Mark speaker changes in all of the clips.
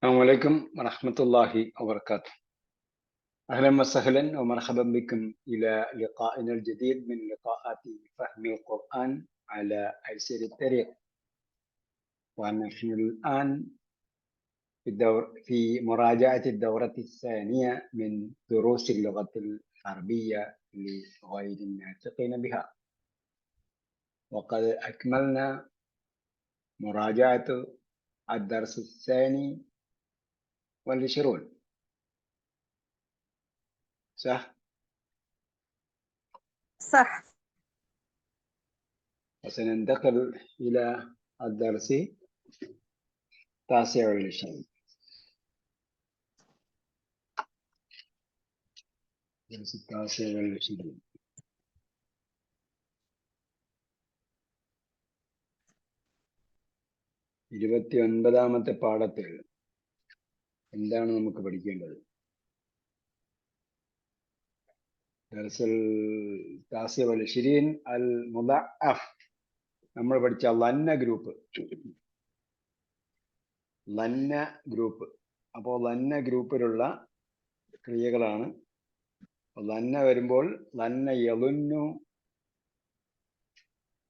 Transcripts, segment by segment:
Speaker 1: السلام عليكم ورحمة الله وبركاته. أهلا وسهلا ومرحبا بكم إلى لقائنا الجديد من لقاءات فهم القرآن على أيسر الطريق. ونحن الآن في مراجعة الدورة الثانية من دروس اللغة العربية لغير الناطقين بها، وقد أكملنا مراجعة الدرس الثاني والعشرون، صح؟
Speaker 2: صح.
Speaker 1: وسننتقل إلى الدرس التاسع والعشرين. الدرس التاسع والعشرين. ഇരുപത്തിയൊൻപതാമത്തെ പാഠത്തിൽ എന്താണ് നമുക്ക് പഠിക്കേണ്ടത്? ദർസുൽ താസിഅ വൽ ഇശ്രീൻ അൽ മുദഅഫ് നമ്മൾ പഠിച്ച ലന്ന ഗ്രൂപ്പ്. അപ്പോൾ ലന്ന ഗ്രൂപ്പിലുള്ള ക്രിയകളാണ്. ലന്ന വരുമ്പോൾ ലന്ന യളുന്നു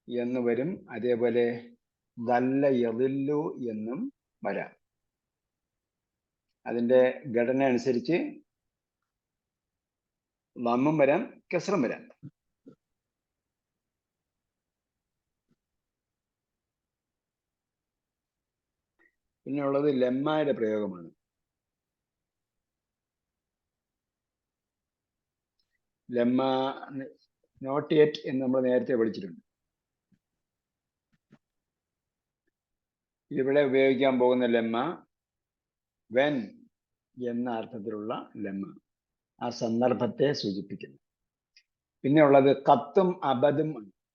Speaker 1: എന്ന് വരും, അതേപോലെ ദല്ല യളില്ലു എന്നും വരാം. അതിന്റെ ഘടന അനുസരിച്ച് ലമ്മും വരാം, കസ്റും വരാം. പിന്നെ ഉള്ളത് ലമ്മയുടെ പ്രയോഗമാണ്. ലമ്മ നോട്ട് യെറ്റ് എന്ന് നമ്മൾ നേരത്തെ പഠിച്ചിട്ടുണ്ട്. ഇവിടെ ഉപയോഗിക്കാൻ പോകുന്ന ലമ്മ വെൻ എന്ന അർത്ഥത്തിലുള്ള ലമ്മ, ആ സന്ദർഭത്തെ സൂചിപ്പിക്കുന്നു. പിന്നെ ഉള്ളത് കത്തും അബദും,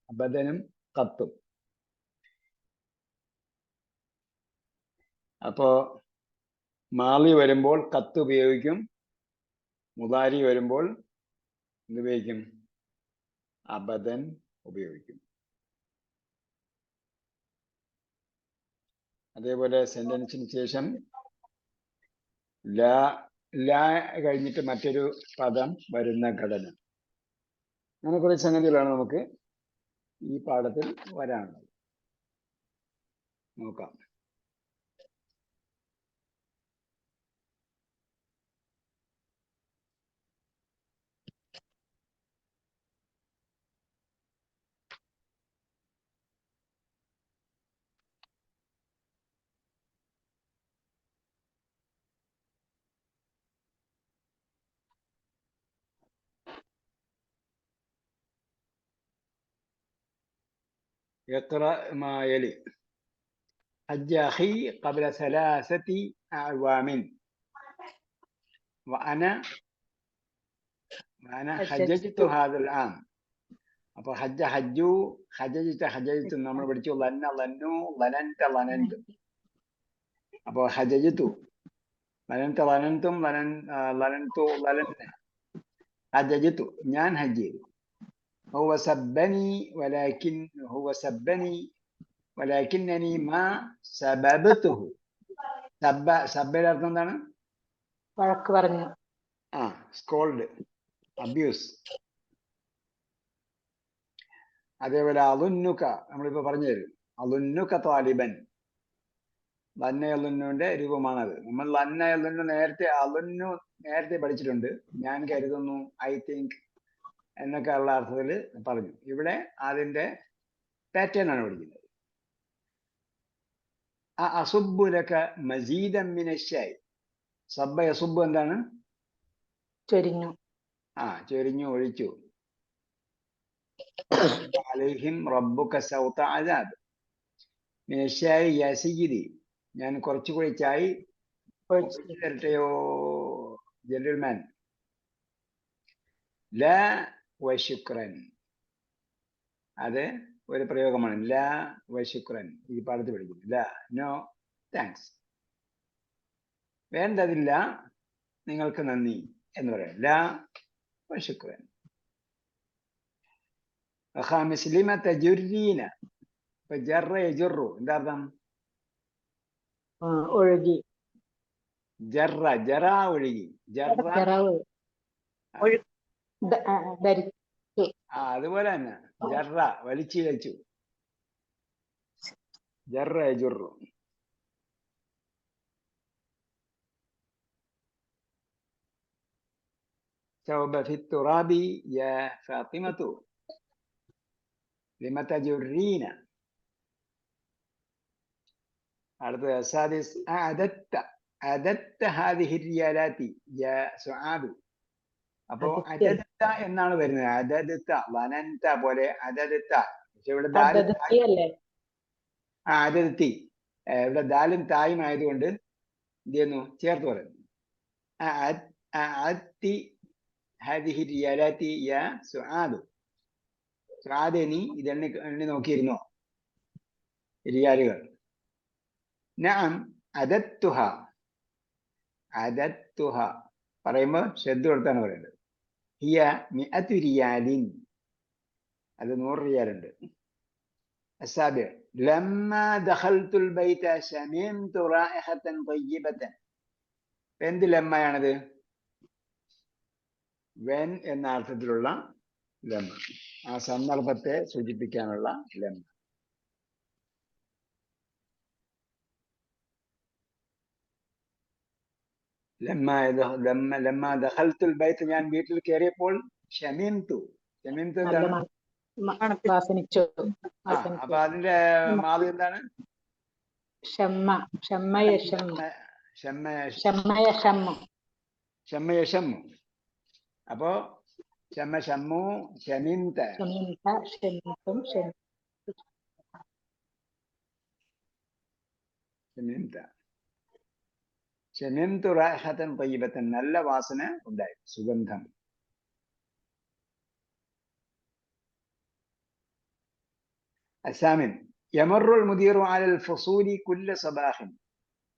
Speaker 1: അബദനും കത്തും. അപ്പോ മാളി വരുമ്പോൾ കത്ത് ഉപയോഗിക്കും, മുദാരി വരുമ്പോൾ എന്തുപയോഗിക്കും? അബദൻ ഉപയോഗിക്കും. അതേപോലെ സെന്റൻസിന് ശേഷം ലാ കഴിഞ്ഞിട്ട് മറ്റൊരു പദം വരുന്ന ഘടന. അങ്ങനെ കുറേ സംഗതികളാണ് നമുക്ക് ഈ പാഠത്തിൽ വരാനുള്ളത്. നോക്കാം. اقرأ ما يلي. حج أخي قبل 3 أعوام وأنا حججت هذا العام. അപ്പോൾ ഹജ്ജു, ഹജ്ജജിത്ത് നമ്മൾ പഠിച്ചു. ലന്നു, ലനന്തു. അപ്പോൾ ഹജ്ജജിത്തു, ലനന്തും, ഹജ്ജജിത്തു, ഞാൻ ഹജ്ജ് ചെയ്തു. هو سبني ولكنني ما سببته. സബ്ബയുടെ അർത്ഥം എന്താണ്?
Speaker 2: വഴക്ക് പറഞ്ഞു.
Speaker 1: Scold, abuse. അതേപോലെ അലുന്നുക നമ്മളിപ്പോ പറഞ്ഞു തരും. അലുന്നുക താലിബൻ, ലന്നയലുന്നുവിന്റെ രൂപമാണത്. നമ്മൾ ലന്നയലുന്നു നേരത്തെ പഠിച്ചിട്ടുണ്ട്. ഞാൻ കരുതുന്നു, ഐ തിങ്ക് എന്നൊക്കെ ഉള്ള അർത്ഥത്തിൽ പറഞ്ഞു. ഇവിടെ അതിന്റെ പാറ്റേൺ ആണ് പഠിക്കുന്നത്. അസുബുലൊക്കെ മസീദൻ മിനശ്ശൈ. സബ്ബ യസുബ് എന്താണ്?
Speaker 2: ചൊരിഞ്ഞു.
Speaker 1: ചൊരിഞ്ഞു, ഒഴിച്ചു. അലൈഹിം റബ്ബുക സൗത അദാബ്. മിനശ്ശൈ യാ സയ്യിദി, ഞാൻ കുറച്ചുകൂടി ചായ് തരട്ടെയോ ജെന്റിൽമാൻ. ലാ വശുക്രൻ, അത് ഒരു പ്രയോഗമാണ്. ലാ വശുക്രൻ ഈ പാഠത്തിൽ പഠിക്കുന്നു. ലാ, നോ താങ്ക്സ്, വേണ്ടതില്ല, നിങ്ങൾക്ക് നന്ദി എന്ന് പറയാം. ലാ വശുക്രൻ. ഖാമിസ് ലിമ തജുരീന. ഇപ്പൊ ജറ യജുറു എന്താ അർത്ഥം?
Speaker 2: ഒഴുകി.
Speaker 1: ജറ ജറ ഒഴുകി, ജറ
Speaker 2: ജറാവ് ധരിച്ചു.
Speaker 1: അതുപോലെ തന്നെ ജറ വലിച്ചിഴച്ചു, ജറ യജുറു. ثوب في التراب يا فاطمة لم تجرين. അടുത്ത السادس أعددت هذه الريالات يا سعاد. അപ്പോ അദദത്ത എന്നാണ് വരുന്നത്. അദദത്ത വനന്ത പോലെ അദദത്ത. പക്ഷെ ഇവിടെ അദദത്തി ഇവിടെ ദാലും തായും ആയതുകൊണ്ട് എന്ത് ചെയ്യുന്നു, ചേർത്ത് പറയുന്നു. هذه الريالات يا سعاد. സുആദ്, നീ ഇതെണ്ണി നോക്കിയിരുന്നോ റിയാലുകൾ? നഅം അദത്തുഹ. അദത്തുഹ പറയുമ്പോൾ ശ്രദ്ധ കൊടുത്താണ് പറയുന്നത്. ഹിയ 100 റിയാലിൻ, അത് 100 റിയാലുണ്ട്. السابع لما دخلت البيت شممت رائحة طيبة. എന്ത് ലമ്മയാണത്? വെൻ എന്ന അർത്ഥത്തിലുള്ള ലമ്മ, ആ സന്ദർഭത്തെ സൂചിപ്പിക്കാനുള്ള ലമ്മ. ലമ്മ ദഖൽതുൽ ബൈത്ത്, ഞാൻ വീട്ടിൽ കയറിയപ്പോൾ ഷമിംതു. ഷമിംതു എന്താണ്? അപ്പൊ അതിന്റെ മാദി എന്താണ്? ഷമ്മയഷമ്മു. അപ്പോ ഷമ്മു ഷമിംത. ഷമിംതു റൈഹത്തൻ തയ്യിബത്തൻ, നല്ല വാസന ഉണ്ടായി, സുഗന്ധം. الثامن يمر المدير على الفصول كل صباح.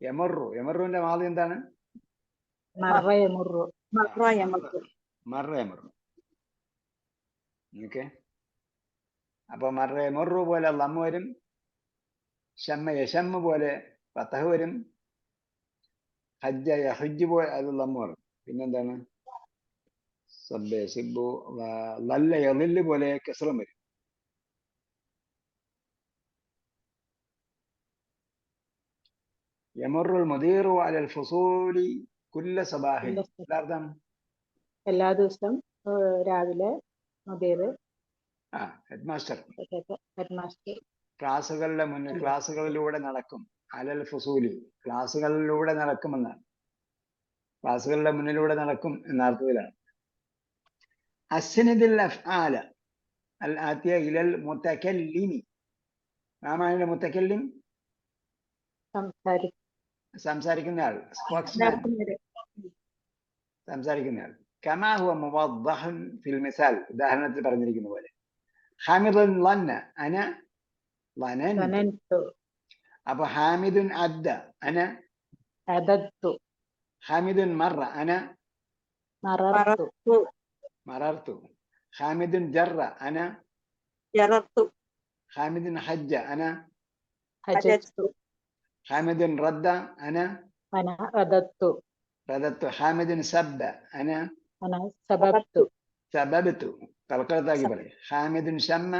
Speaker 1: യമറുവിന്റെ മാദി എന്താണ്? ഓക്കെ. അപ്പൊ മറു പോലെ ലമ്മ വരും, ഷമ്മ പോലെ ഫതഹ് വരും, ഹജ്ജ യഹജ്ജ് പോലെ അത് ലമ്മ വരും. പിന്നെന്താണ്? സബ്ബ സിബ്ബു ലല്ല യളില്ല് പോലെ കസ്റം വരും. യമറുൽ മുദീറു അലൽ ഫുസൂലി കുല്ല സബാഹിൻ.
Speaker 2: എല്ലാ ദിവസവും രാവിലെ മുദീർ
Speaker 1: ഹെഡ്മാസ്റ്റർ ക്ലാസ്സുകളിലൂടെ നടക്കും. അലൽ ഫുസൂലി, ക്ലാസ്സുകളിലൂടെ നടക്കുമെന്നാണ്, ക്ലാസ്സുകളുടെ മുന്നിലൂടെ നടക്കും എന്ന അർത്ഥത്തിലാണ്. അസ്നിദിൽ അഫ്ആല അൽ ആതിയ ഇലൽ മുതകല്ലിമി. നാമാണ് മുതകല്ലിം? സംസാരിക്കുന്നയാൾ, സംസാരിക്കുന്നയാൾ. കമാ ഹുവ മുവദ്ദഹൻ ഫിൽ മിസാൽ, ഉദാഹരണത്തിൽ പറഞ്ഞിരിക്കുന്ന പോലെ. ഹാമിദുൻ ലന്ന അന ലനൻതു. അപ്പൊ ഹാമിദുൻ അദ്ദ അന
Speaker 2: അദദ്തു.
Speaker 1: ഹാമിദുൻ മറ അന മറർതു. ഹാമിദുൻ ജറ അന ജറർതു. ഹാമിദുൻ ഹജ്ജ അന ഹജ്ജതു. ഹാമിദുൻ റദ്ദ അന റദത്തു. ഹാമിദുൻ സബ്ബ അന സബബ്തു. തൽക്കലത്താക്കി പറയും. ഹാമിദുൻ ഷമ്മ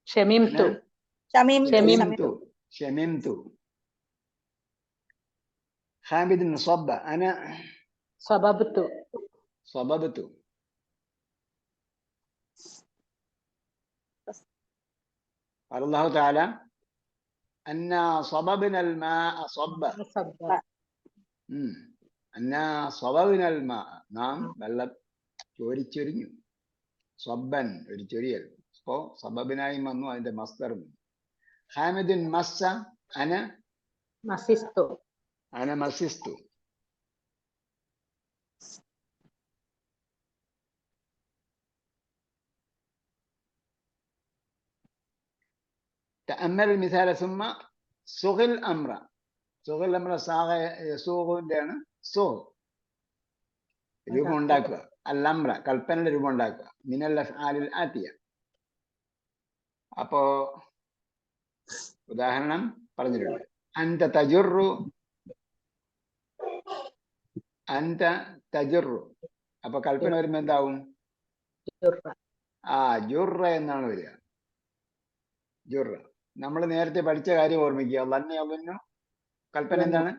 Speaker 1: ഷമിംതു. ഹാമിദുൻ സബ്ബ അന സബബ്തു. അല്ലാഹു തആല അന്നാ സബബ്നൽ മാഅ സബ്ബ. അന്നാ സബബ്നൽ മാഅ, നാം വെള്ളം ചോരിച്ചൊരിഞ്ഞു. സബ്ബൻ, ഒരു ചൊരിയൽ. അപ്പോ സബബിനായി വന്നു, അതിന്റെ മസ്ദറും. ഹാമിദുൻ മസ്സ അന മസിസ്തു. تأمل المثال ثم صغ الأمر. സാഗ യസൂഖിന്റെ ആണ്. രൂപം ഉണ്ടാക്കുക. അൽ-അംറ, കൽപ്പനയുടെ രൂപം ഉണ്ടാക്കുക. മിനൽ അഫ്ആലിൽ ആതിയ. അപ്പോ ഉദാഹരണം പറഞ്ഞിട്ടുണ്ട്. അൻത തജുറു അൻത തജുറു. അപ്പൊ കൽപ്പന വരുമ്പോ എന്താവും?
Speaker 2: ജുറ.
Speaker 1: ജുറ എന്നാണ് വരിക. ജുറ. നമ്മൾ നേരത്തെ പഠിച്ച കാര്യം ഓർമ്മിക്കുക. ലന്ന യദുന്നു കൽപ്പന എന്താണ്?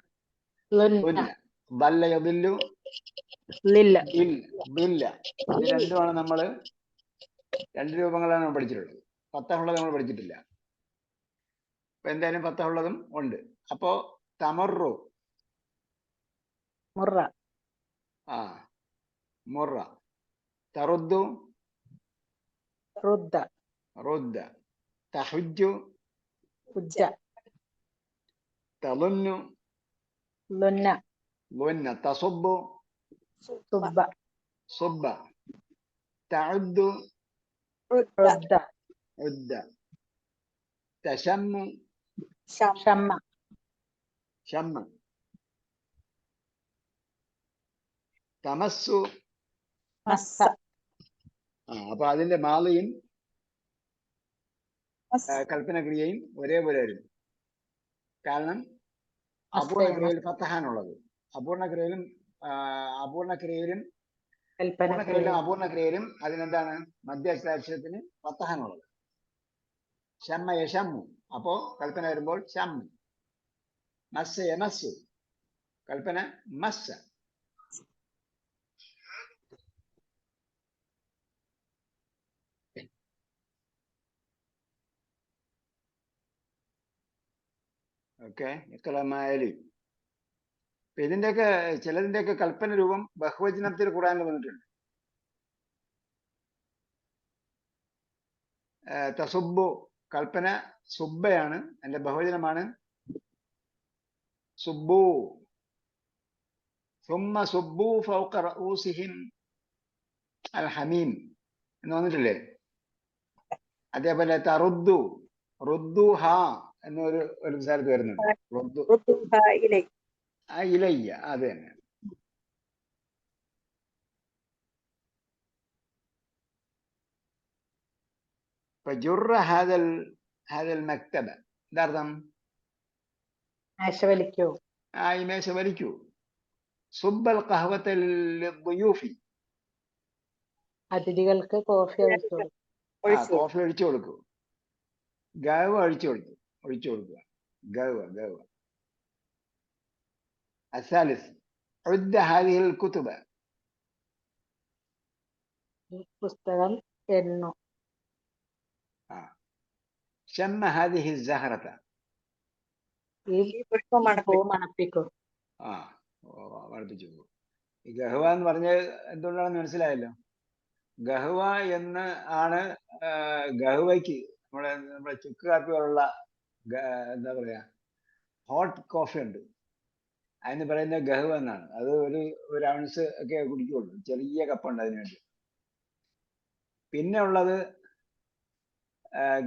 Speaker 2: ലുന്ന.
Speaker 1: ദല്ല യദുല്ലു
Speaker 2: ലില്ല.
Speaker 1: ദില്ല. ഇത് രണ്ടുമാണ് നമ്മള് രണ്ട് രൂപങ്ങളാണ് നമ്മൾ പഠിച്ചിട്ടുള്ളത്. പത്തഹുള്ളത് നമ്മൾ പഠിച്ചിട്ടില്ല. അപ്പൊ എന്തായാലും പത്തഹുള്ളതും ഉണ്ട്. അപ്പോ തമറു
Speaker 2: മുറ.
Speaker 1: മുറ. തറുദ്ദു
Speaker 2: റുദ്ദ.
Speaker 1: റുദ്ദ. തഹുജ്ജു
Speaker 2: ഹുജ്ജ.
Speaker 1: തളുന്നു
Speaker 2: ലുന്ന.
Speaker 1: ലുന്ന. തസുബ്ബു
Speaker 2: സുബ്ബ.
Speaker 1: സുബ്ബ. തഉദ്ദു
Speaker 2: റുദ്ദ.
Speaker 1: ഉദ്ദ. തശമ്മു
Speaker 2: ഷമ്മ.
Speaker 1: ഷമ്മ. തമസ്സു
Speaker 2: മസ്സ.
Speaker 1: അപ്പൊ അതിന്റെ മാളിയും കൽപ്പന ക്രിയയും ഒരേപോലെ വരും. കാരണം അപൂർണ ക്രിയയിൽ ഫത്തഹാനുള്ളത്. അപൂർണ ക്രിയയിലും അപൂർണ ക്രിയയിലും അതിനെന്താണ്? മധ്യാക്ഷരത്തിന് ഫത്തഹാനുള്ളത്. ഷമ്മ യഷമ്മു. അപ്പോ കൽപ്പന വരുമ്പോൾ ഷമ്മു. മസ്സ യമസ്സു. കൽപ്പന മസ്സ. ഓക്കെ. ഇക്കലമായാലി. ഇതിന്റെയൊക്കെ ചിലതിന്റെയൊക്കെ കൽപ്പന രൂപം ബഹുവചനത്തിൽ ഖുർആനിൽ വന്നിട്ടുണ്ട്. തസുബ്ബു കൽപ്പന സുബ്ബയാണ്. അതിന്റെ ബഹുവചനമാണ് സുബ്ബു. സുമ്മ സുബ്ബു ഫൗഖ റഊസിഹിം അൽ ഹമീം എന്ന് വന്നിട്ടില്ലേ? അതേപോലെ തറുദ്ദു റുദ്ദുഹ എന്നൊരു സ്ഥലത്ത് വരുന്നുണ്ട്. ഇലയ്യ. അത് തന്നെ. ഫജുറ ഹാദൽ മക്തബ. എന്താർത്ഥം?
Speaker 2: മേശ വലിക്കൂ.
Speaker 1: ഈ മേശ വലിക്കൂ. സുബ്ബൽ ഖഹ്വത ലിദ്ദുയൂഫി.
Speaker 2: അതിഥികൾക്ക് കോഫി ഒഴിച്ചു
Speaker 1: കൊടുക്കൂ. ഗവ ഒഴിച്ചു കൊടുക്കുക. ഗവ. അസാലിസ് ഉദ്ദ ഹാദിഹിൽ കുതുബ.
Speaker 2: പുസ്തകം എണ്ണു.
Speaker 1: ഷമ്മ ഹാദിഹി സഹറത.
Speaker 2: ഈ പൂ മണപ്പിക്കൂ.
Speaker 1: മണപ്പിച്ചു. ഈ ഗഹ്വ എന്ന് പറഞ്ഞത് എന്തുകൊണ്ടാണെന്ന് മനസ്സിലായല്ലോ. ഗഹ്വ എന്ന് ആണ് ഗഹ്വയ്ക്ക് നമ്മുടെ ചുക്ക് കാപ്പി പോലുള്ള എന്താ പറയാ ഹോട്ട് കോഫി ഉണ്ട്. അതിന് പറയുന്നത് ഗഹ്വ എന്നാണ്. അത് ഒരു ഔൺസ് ഒക്കെ കുടിക്കുള്ളൂ. ചെറിയ കപ്പുണ്ട് അതിന് വേണ്ടി. പിന്നെ ഉള്ളത്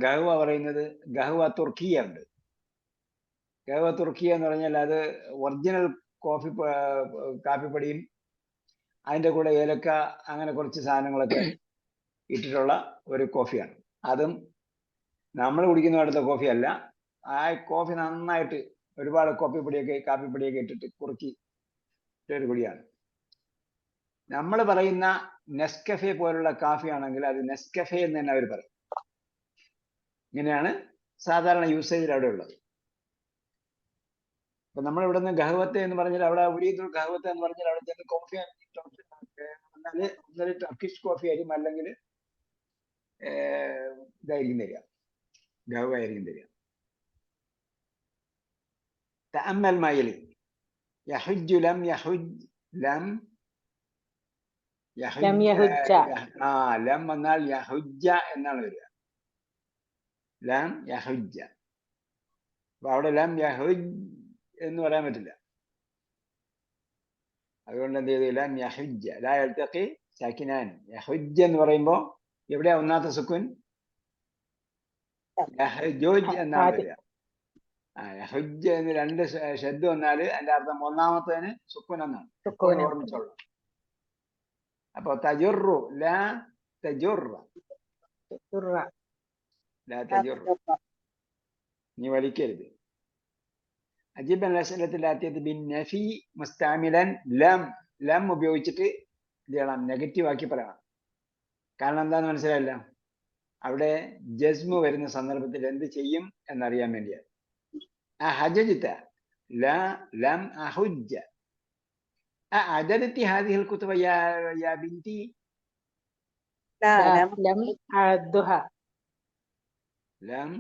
Speaker 1: ഗഹ്വ പറയുന്നത് ഗഹ്വ തുർക്കിയ ഉണ്ട്. ഗഹ്വ തുർക്കിയ എന്ന് പറഞ്ഞാൽ അത് ഒറിജിനൽ കാപ്പിപ്പൊടിയും അതിൻ്റെ കൂടെ ഏലക്ക അങ്ങനെ കുറച്ച് സാധനങ്ങളൊക്കെ ഇട്ടിട്ടുള്ള ഒരു കോഫിയാണ്. അതും നമ്മൾ കുടിക്കുന്ന അടുത്ത കോഫി അല്ല. ആ കോഫി നന്നായിട്ട് ഒരുപാട് കാപ്പിപ്പൊടിയൊക്കെ ഇട്ടിട്ട് കുറുക്കി ഒരു പൊടിയാണ്. നമ്മൾ പറയുന്ന നെസ്കഫെ പോലുള്ള കാഫി ആണെങ്കിൽ അത് നെസ്കഫെ എന്ന് തന്നെ അവർ പറയും. ഇങ്ങനെയാണ് സാധാരണ യൂസേജിൽ അവിടെ ഉള്ളത്. അപ്പൊ നമ്മൾ ഇവിടെ നിന്ന് ഗഹ്വത്തെ എന്ന് പറഞ്ഞാൽ അവിടെ ഉരീദുൽ ഗഹ്വത്തെ എന്ന് പറഞ്ഞാൽ അവിടെ ചെന്ന് കോഫി ഒന്നൊരു ടർക്കിഷ് കോഫി ആയിരിക്കും, അല്ലെങ്കിൽ ഇതായിരിക്കും തരിക, ഗഹ്വ ആയിരിക്കും തരിക. തഅമ്മൽ മയിൽ യഹുജ്ജു ലം യഹുജ് ലം ലം വന്നാൽ യഹുജ്ജ എന്നാണ് വരിക. ലം യഹുജ്ജ. അപ്പൊ അവിടെ ലം യഹുജ് എന്ന് പറയാൻ പറ്റില്ല. അതുകൊണ്ട് എന്ത് ചെയ്തു? ലം യഹുജ്ജ ലാ യൽതഖി സാകിനാൻ. യഹുജ്ജ എന്ന് പറയുമ്പോ എവിടെയാ ഒന്നാമത്തെ സുക്കുൻ? യഹ്ജുജ് എന്നാണ് വരിക. യഹുജ്ജ എന്ന് രണ്ട് ഷദ് വന്നാൽ അതിന്റെ അർത്ഥം ഒന്നാമത്തേന് സുക്കുൻ എന്നാണ്. ഓർമ്മിച്ചോളൂ. അപ്പൊ തജുറു ലാ തജുറ. നീ വലിക്കരുത്. അജിബൻ ലസ്അലത്തിൽ ആത്തിയത് ബിൻ നഫി മുസ്തഅമിലൻ ലം ലം ഉപയോഗിച്ചിട്ട് എന്ത് ചെയ്യണം? നെഗറ്റീവ് ആക്കി പറയണം. കാരണം എന്താന്ന് മനസ്സിലായില്ല? അവിടെ ജസ്മു വരുന്ന സന്ദർഭത്തിൽ എന്ത് ചെയ്യും എന്നറിയാൻ വേണ്ടിയാണ്. അഹജജിത ലാ ലം അഹുജ്ജ അഅദദതി ഹാദിഹിൽ കുതുബ യാ ബിൻതി
Speaker 2: لا لم أعدها
Speaker 1: ലം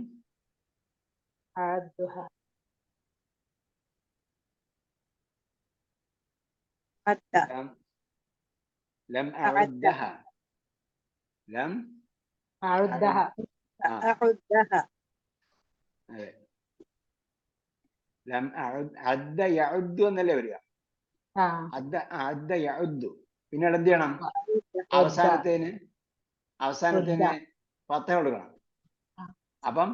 Speaker 2: أعدها
Speaker 1: ലം ലം അഉദ്ദഹ ലം
Speaker 2: أعدها
Speaker 1: അതെ ലം അദ്ദ യഉദ്ദു എന്നല്ലേ വരിക. അദ്ദ യഉദ്ദു. പിന്നീട് എന്ത് ചെയ്യണം? അവസാനത്തേന് പത്ത കൊടുക്കണം. അപ്പം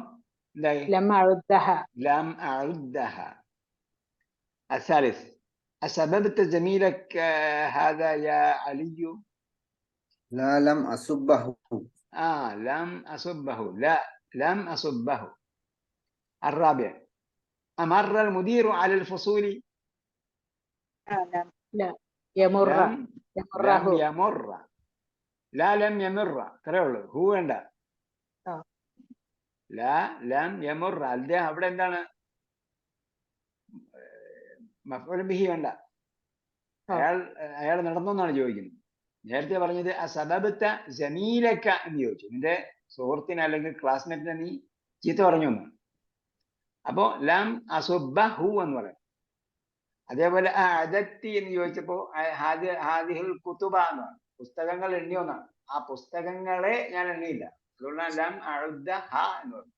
Speaker 1: എന്തായി?
Speaker 2: لم أعدها
Speaker 1: ലം അഉദ്ദഹ. الثالث أسببت زميلك هذا يا علي؟
Speaker 3: لا لم أصبه.
Speaker 1: لم أصبه. لا لم أصبه. الرابع أمر المدير على الفصول؟
Speaker 2: لا يمر
Speaker 1: لم
Speaker 2: يمره
Speaker 1: يمر. لا لم يمر. കറയുള്ളൂ. ഹൂ വേണ്ട. لا لم يمر. അദ്ദേഹം അവിടെ എന്താണ്? മഫ്ഊൽ ബിഹി വേണ്ട. അയാൾ നടന്നെന്നാണ് ചോദിക്കുന്നത്. നേരത്തെ പറഞ്ഞത് അസബബത്ത ജമീലക്ക എന്ന് ചോദിച്ചു. നിന്റെ സുഹൃത്തിനെ അല്ലെങ്കിൽ ക്ലാസ്മേറ്റിനെ നീ ചീത്ത പറഞ്ഞു എന്നാണ്. അപ്പോ ലം അസുബ്ബഹു എന്ന് പറയാം. അതേപോലെ അദത്തി എന്ന് ചോദിച്ചപ്പോ ഹാദിഹിൽ കുതുബ എന്നാണ്. പുസ്തകങ്ങൾ എണ്ണിയൊന്നാണ്. ആ പുസ്തകങ്ങളെ ഞാൻ എണ്ണിയില്ല. അതുകൊണ്ടാണ് ലം അഉദ്ദഹ എന്ന് പറഞ്ഞു.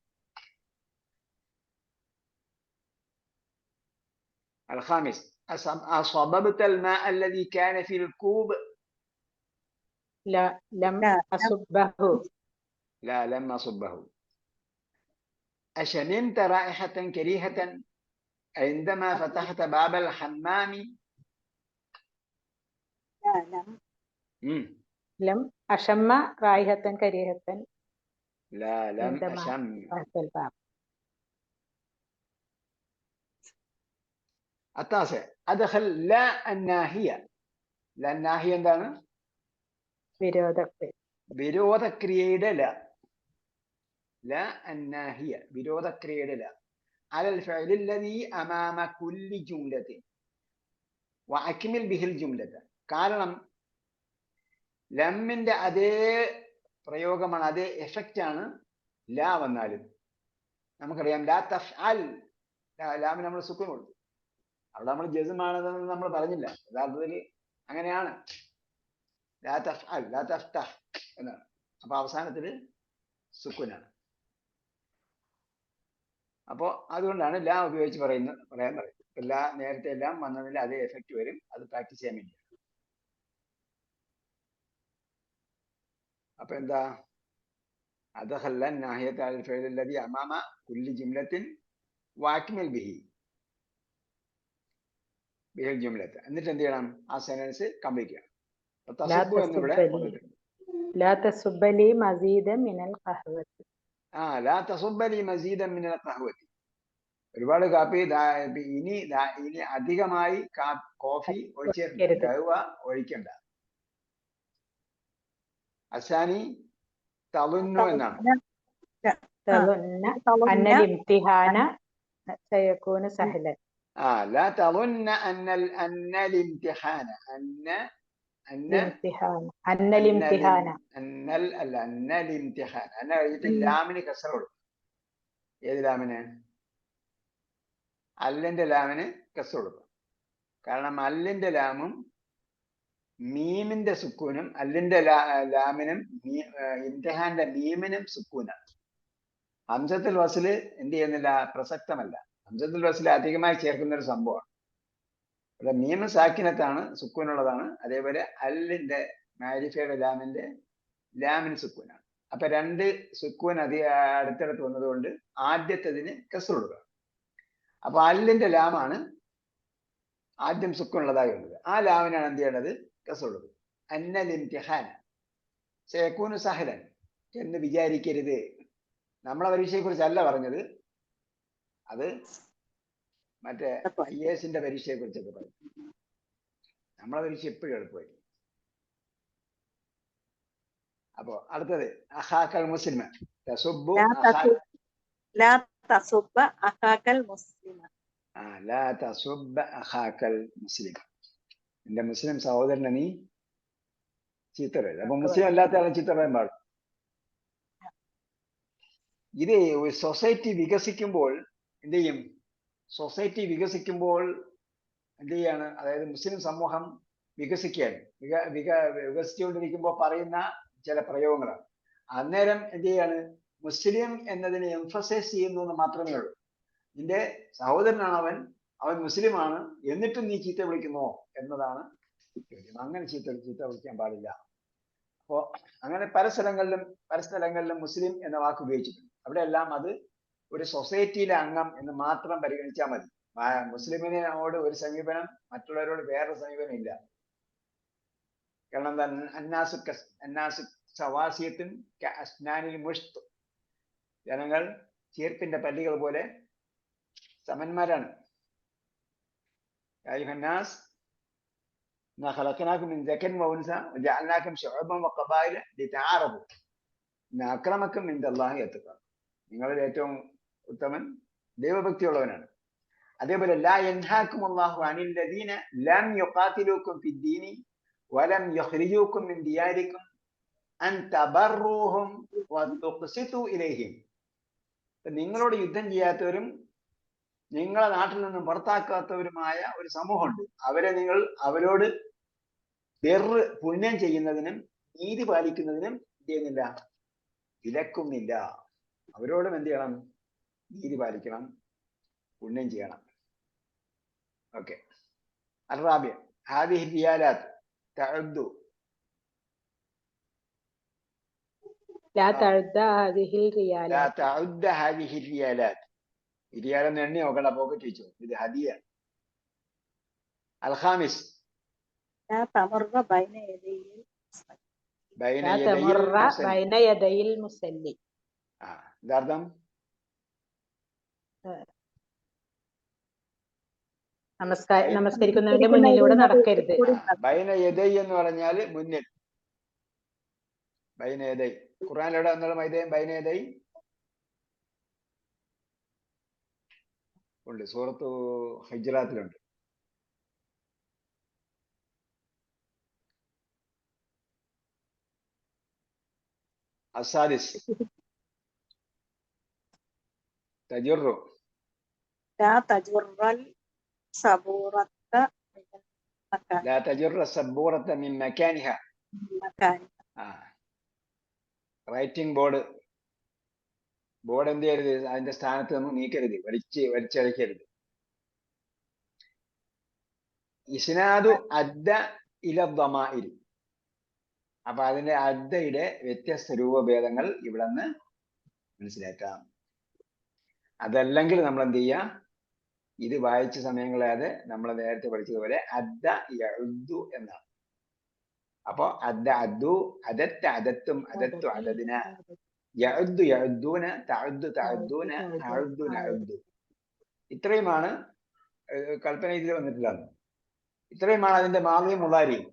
Speaker 1: الخامس أصببت الماء الذي كان في الكوب؟
Speaker 2: لا لم أصبه
Speaker 1: لا لم أصبه. أشممت رائحة كريهة عندما فتحت باب الحمام؟
Speaker 2: لم أشم رائحة كريهة
Speaker 1: لا لم
Speaker 2: عندما
Speaker 1: أشم.
Speaker 2: فتحت الباب.
Speaker 1: التاسع أدخل لا الناهية. لا الناهية എന്താണ്? വിരോധക്രിയയുടെ ല. لا الناهية വിരോധക്രിയയുടെ ല. على الفعل الذي أمام كل جملة وأكمل به الجملة. കാരണം ലമ്മിന്റെ അതേ പ്രയോഗമാണ്, അതേ എഫക്റ്റ് ആണ് ലാ വന്നാലും. നമുക്കറിയാം ലാ തഫ്അൽ. ലാമിന് നമ്മൾ സുക്കൂൻ കൊടുത്തു. അവിടെ നമ്മൾ ജസ്മാണെന്ന് നമ്മൾ പറഞ്ഞില്ല. യഥാർത്ഥത്തിൽ അങ്ങനെയാണ്. ലാ തഫ്അൽ ലാ തഫ്തഹ് എന്നാണ്. അപ്പൊ അവസാനത്തിൽ സുക്കൂനാണ്. അപ്പോ അതുകൊണ്ടാണ് ലാ ഉപയോഗിച്ച് പറയാൻ പറയും. ലാ നേരത്തെ എല്ലാം വന്നതിൽ അതേ എഫക്റ്റ് വരും. അത് പ്രാക്ടീസ് ചെയ്യാൻ വേണ്ടി. അപ്പൊ എന്താ? അദഖല നാഹിയത അൽ ഫഇൽ الذي امام كل جملة واكمل به ജുംലത. എന്നിട്ട് എന്ത് ചെയ്യണം? ആ സെന്റൻസ് കംപ്ലീറ്റ് ചെയ്യണം. തസബ്ബു എന്നിവിടെ വന്നിട്ടുണ്ട്.
Speaker 2: ലാ തസുബ്ബലി മസീദൻ മിനൽ ഖഹ്വതി.
Speaker 1: ലാ തസുബ്ബലി മസീദൻ മിനൽ ഖഹ്വതി. ഒരുപാട് കാപ്പി ഇനി അധികമായി കോഫി ഒഴിച്ചേരണ്ട. ഖഹ്വ ഒഴിക്കണ്ട. അസാനി തളുന്നു എന്നാണ്.
Speaker 2: അന്നൽ ഇംതിഹാന സയകൂന സഹലൻ.
Speaker 1: لا تظن أن الامتحان
Speaker 2: أن الامتحان
Speaker 1: أنا قلت اللامന് കസറ കൊടുക്കും. ഏത് ലാമിന്? അല്ലിന്റെ ലാമിന് കസറ കൊടുക്കും. കാരണം അല്ലിന്റെ ലാമും മീമിന്റെ സുക്കൂനും അല്ലിന്റെ ലാമിനും ഇംതിഹാന്റെ മീമിനും സുക്കൂനാണ്. ഹംസത്തുൽ വസ്ല് എന്ത് ചെയ്യുന്നില്ല? പ്രസക്തമല്ല. ഹംസത്തുൽ വസ്ല് അധികമായി ചേർക്കുന്ന ഒരു സംഭവമാണ്. ഇവിടെ മീമ് സാക്കിനത്താണ്, സുക്കൂനുള്ളതാണ്. അതേപോലെ അല്ലിന്റെ മാരിഫയുടെ ലാമിന് സുക്കൂനാണ്. അപ്പൊ രണ്ട് സുക്കൂൻ അടുത്തടുത്ത് വന്നതുകൊണ്ട് ആദ്യത്തതിന് കസ്ർ കൊടുക്കുക. അപ്പൊ അല്ലിന്റെ ലാമാണ് ആദ്യം സുക്കൂനുള്ളതായി വന്നത്. ആ ലാമിനാണ് എന്ത് ചെയ്യേണ്ടത്? കസ്ർ കൊടുക്കുക. അന്നൽ ഇംതിഹാൻ സയകൂനു സഹലൻ എന്ന് വിചാരിക്കരുത്. നമ്മളെ പരീക്ഷയെ കുറിച്ചല്ല പറഞ്ഞത്. അത് മറ്റേ IAS പരീക്ഷയെ കുറിച്ചൊക്കെ പറയും. നമ്മളെ വിളിച്ച് എപ്പോഴും എളുപ്പമായി. അപ്പോ അടുത്തത് അഹാക്കൽ മുസ്ലിം തസുബ്ബു
Speaker 4: ലാ തസുബ്ബ അഖാക്കൽ മുസ്ലിമ.
Speaker 1: ലാ തസുബ്ബ അഹാക്കൽ മുസ്ലിം. എന്റെ മുസ്ലിം സഹോദരനെ നീ ചീത്ത പറയരുത്. അപ്പൊ മുസ്ലിം അല്ലാത്ത ആളെ ചീത്ത പറയാൻ പാടും. ഇത് ഒരു സൊസൈറ്റി വികസിക്കുമ്പോൾ എന്ത് ചെയ്യും? സൊസൈറ്റി വികസിക്കുമ്പോൾ എന്ത് ചെയ്യാണ്? അതായത് മുസ്ലിം സമൂഹം വികസിക്കുകയാണ്. വികസിച്ചുകൊണ്ടിരിക്കുമ്പോൾ പറയുന്ന ചില പ്രയോഗങ്ങളാണ്. അന്നേരം എന്ത് ചെയ്യാണ്? മുസ്ലിം എന്നതിനെ എംഫസൈസ് ചെയ്യുന്നു എന്ന് മാത്രമേ ഉള്ളൂ. നിന്റെ സഹോദരനാണ് അവൻ മുസ്ലിമാണ്, എന്നിട്ടും നീ ചീത്ത വിളിക്കുന്നോ എന്നതാണ് ചോദ്യം. അങ്ങനെ ചീത്ത വിളിക്കാൻ പാടില്ല. അപ്പോ അങ്ങനെ പല സ്ഥലങ്ങളിലും മുസ്ലിം എന്ന വാക്ക് ഉപയോഗിച്ചിട്ടുണ്ട്. അവിടെയെല്ലാം അത് ഒരു സൊസൈറ്റിയിലെ അംഗം എന്ന് മാത്രം പരിഗണിച്ചാൽ മതി. മുസ്ലിമിനോട് ഒരു സമീപനം, മറ്റുള്ളവരോട് വേറൊരു സമീപനം ഇല്ല. കാരണം എന്താ? സവാസിയത്തും അസ്നാനിൽ മുഷ്ത്. ജനങ്ങൾ ചീർപ്പിന്റെ പല്ലികൾ പോലെ സമന്മാരാണ്. خلقناكم من ذكر وانثى وجعلناكم شعوبا وقبائل لتعارفوا ان اكرمكم عند الله اتقاكم. നിങ്ങളിൽ ഏറ്റവും ഉത്തമൻ ദൈവഭക്തിയുള്ളവനാണ്. അതേപോലെ ലാ യൻഹാക്കും അല്ലാഹു അനിൽ ലദീന ലം യുഖാതിലൂക്കും ഫിദ്ദീനി വലം യുഖ്രിജൂക്കും മിൻ ദിയാരിക്കും അൻ തബറൂഹും വതുഖ്സിതു ഇലൈഹിം. നിങ്ങളോട് യുദ്ധം ചെയ്യാത്തവരും നിങ്ങളെ നാട്ടിൽ നിന്നും പുറത്താക്കാത്തവരുമായ ഒരു സമൂഹമുണ്ട്. അവരോട് പുണ്യം ചെയ്യുന്നതിനും നീതി പാലിക്കുന്നതിനും എന്ത് ചെയ്യുന്നില്ല? വിലക്കുന്നില്ല. അവരോടും എന്ത് ചെയ്യണം? നീതി പാലിക്കണം, പുണ്യം ചെയ്യണം. ഓക്കെ. الرابع هذه الريالات تعد
Speaker 2: لا تعد هذه الريالات.
Speaker 1: لا تعد هذه الريالات. റിയാലെന്ന് എണ്ണി നോക്കണ്ട, പോക്കറ്റ് വെച്ചു. ഇത് ഹദിയ. الخامس
Speaker 4: لا تمر بين يدي
Speaker 2: المصلي.
Speaker 1: ഇതർത്ഥം
Speaker 2: നമസ്കരിക്കുന്നവന്റെ മുന്നിലൂടെ നടക്കരുത്.
Speaker 1: ബൈന യദൈ എന്ന് പറഞ്ഞാൽ മുന്നിൽ. ബൈന യദൈ ഖുർആനിലൂടെ എന്നുള്ള മൈദയും ബൈന യദൈ ഉണ്ട്. സൂറത്തു ഹിജ്റാത്തിലുണ്ട്. السادس تجر
Speaker 4: لا تجر السبورة
Speaker 1: لا تجر السبورة من مكانها. റൈറ്റിംഗ് ബോർഡ് എന്ത് ചെയ്യരുത്? അതിന്റെ സ്ഥാനത്ത് നിന്ന് നീക്കരുത്, വലിച്ചഴിക്കരുത്. ഇസ്നാദു അദ്ദ ഇല ദമാഇരി. അപ്പൊ അതിന്റെ അദ്ദയുടെ വ്യത്യസ്ത രൂപഭേദങ്ങൾ ഇവിടെ നിന്ന് മനസ്സിലാക്കാം. അതല്ലെങ്കിൽ നമ്മൾ എന്ത് ചെയ്യാം? ഇത് വായിച്ച സമയങ്ങളായത് നമ്മൾ നേരത്തെ പഠിച്ചതുപോലെ അദ്ദ യഉദ്ദു എന്നാണ്. അപ്പൊ അദ്ദ അദ്ദു, അദത്ത അദത്തും, അദത്തു അദദിന, യഉദ്ദു യഉദ്ദൂന, തഉദ്ദു തഉദ്ദൂന, നഉദ്ദു നഉദ്ദു. ഇത്രയുമാണ് കൽപ്പന ഇതിൽ വന്നിട്ടുള്ളത്. ഇത്രയുമാണ് അതിന്റെ മാദിയും മുളാരിയും.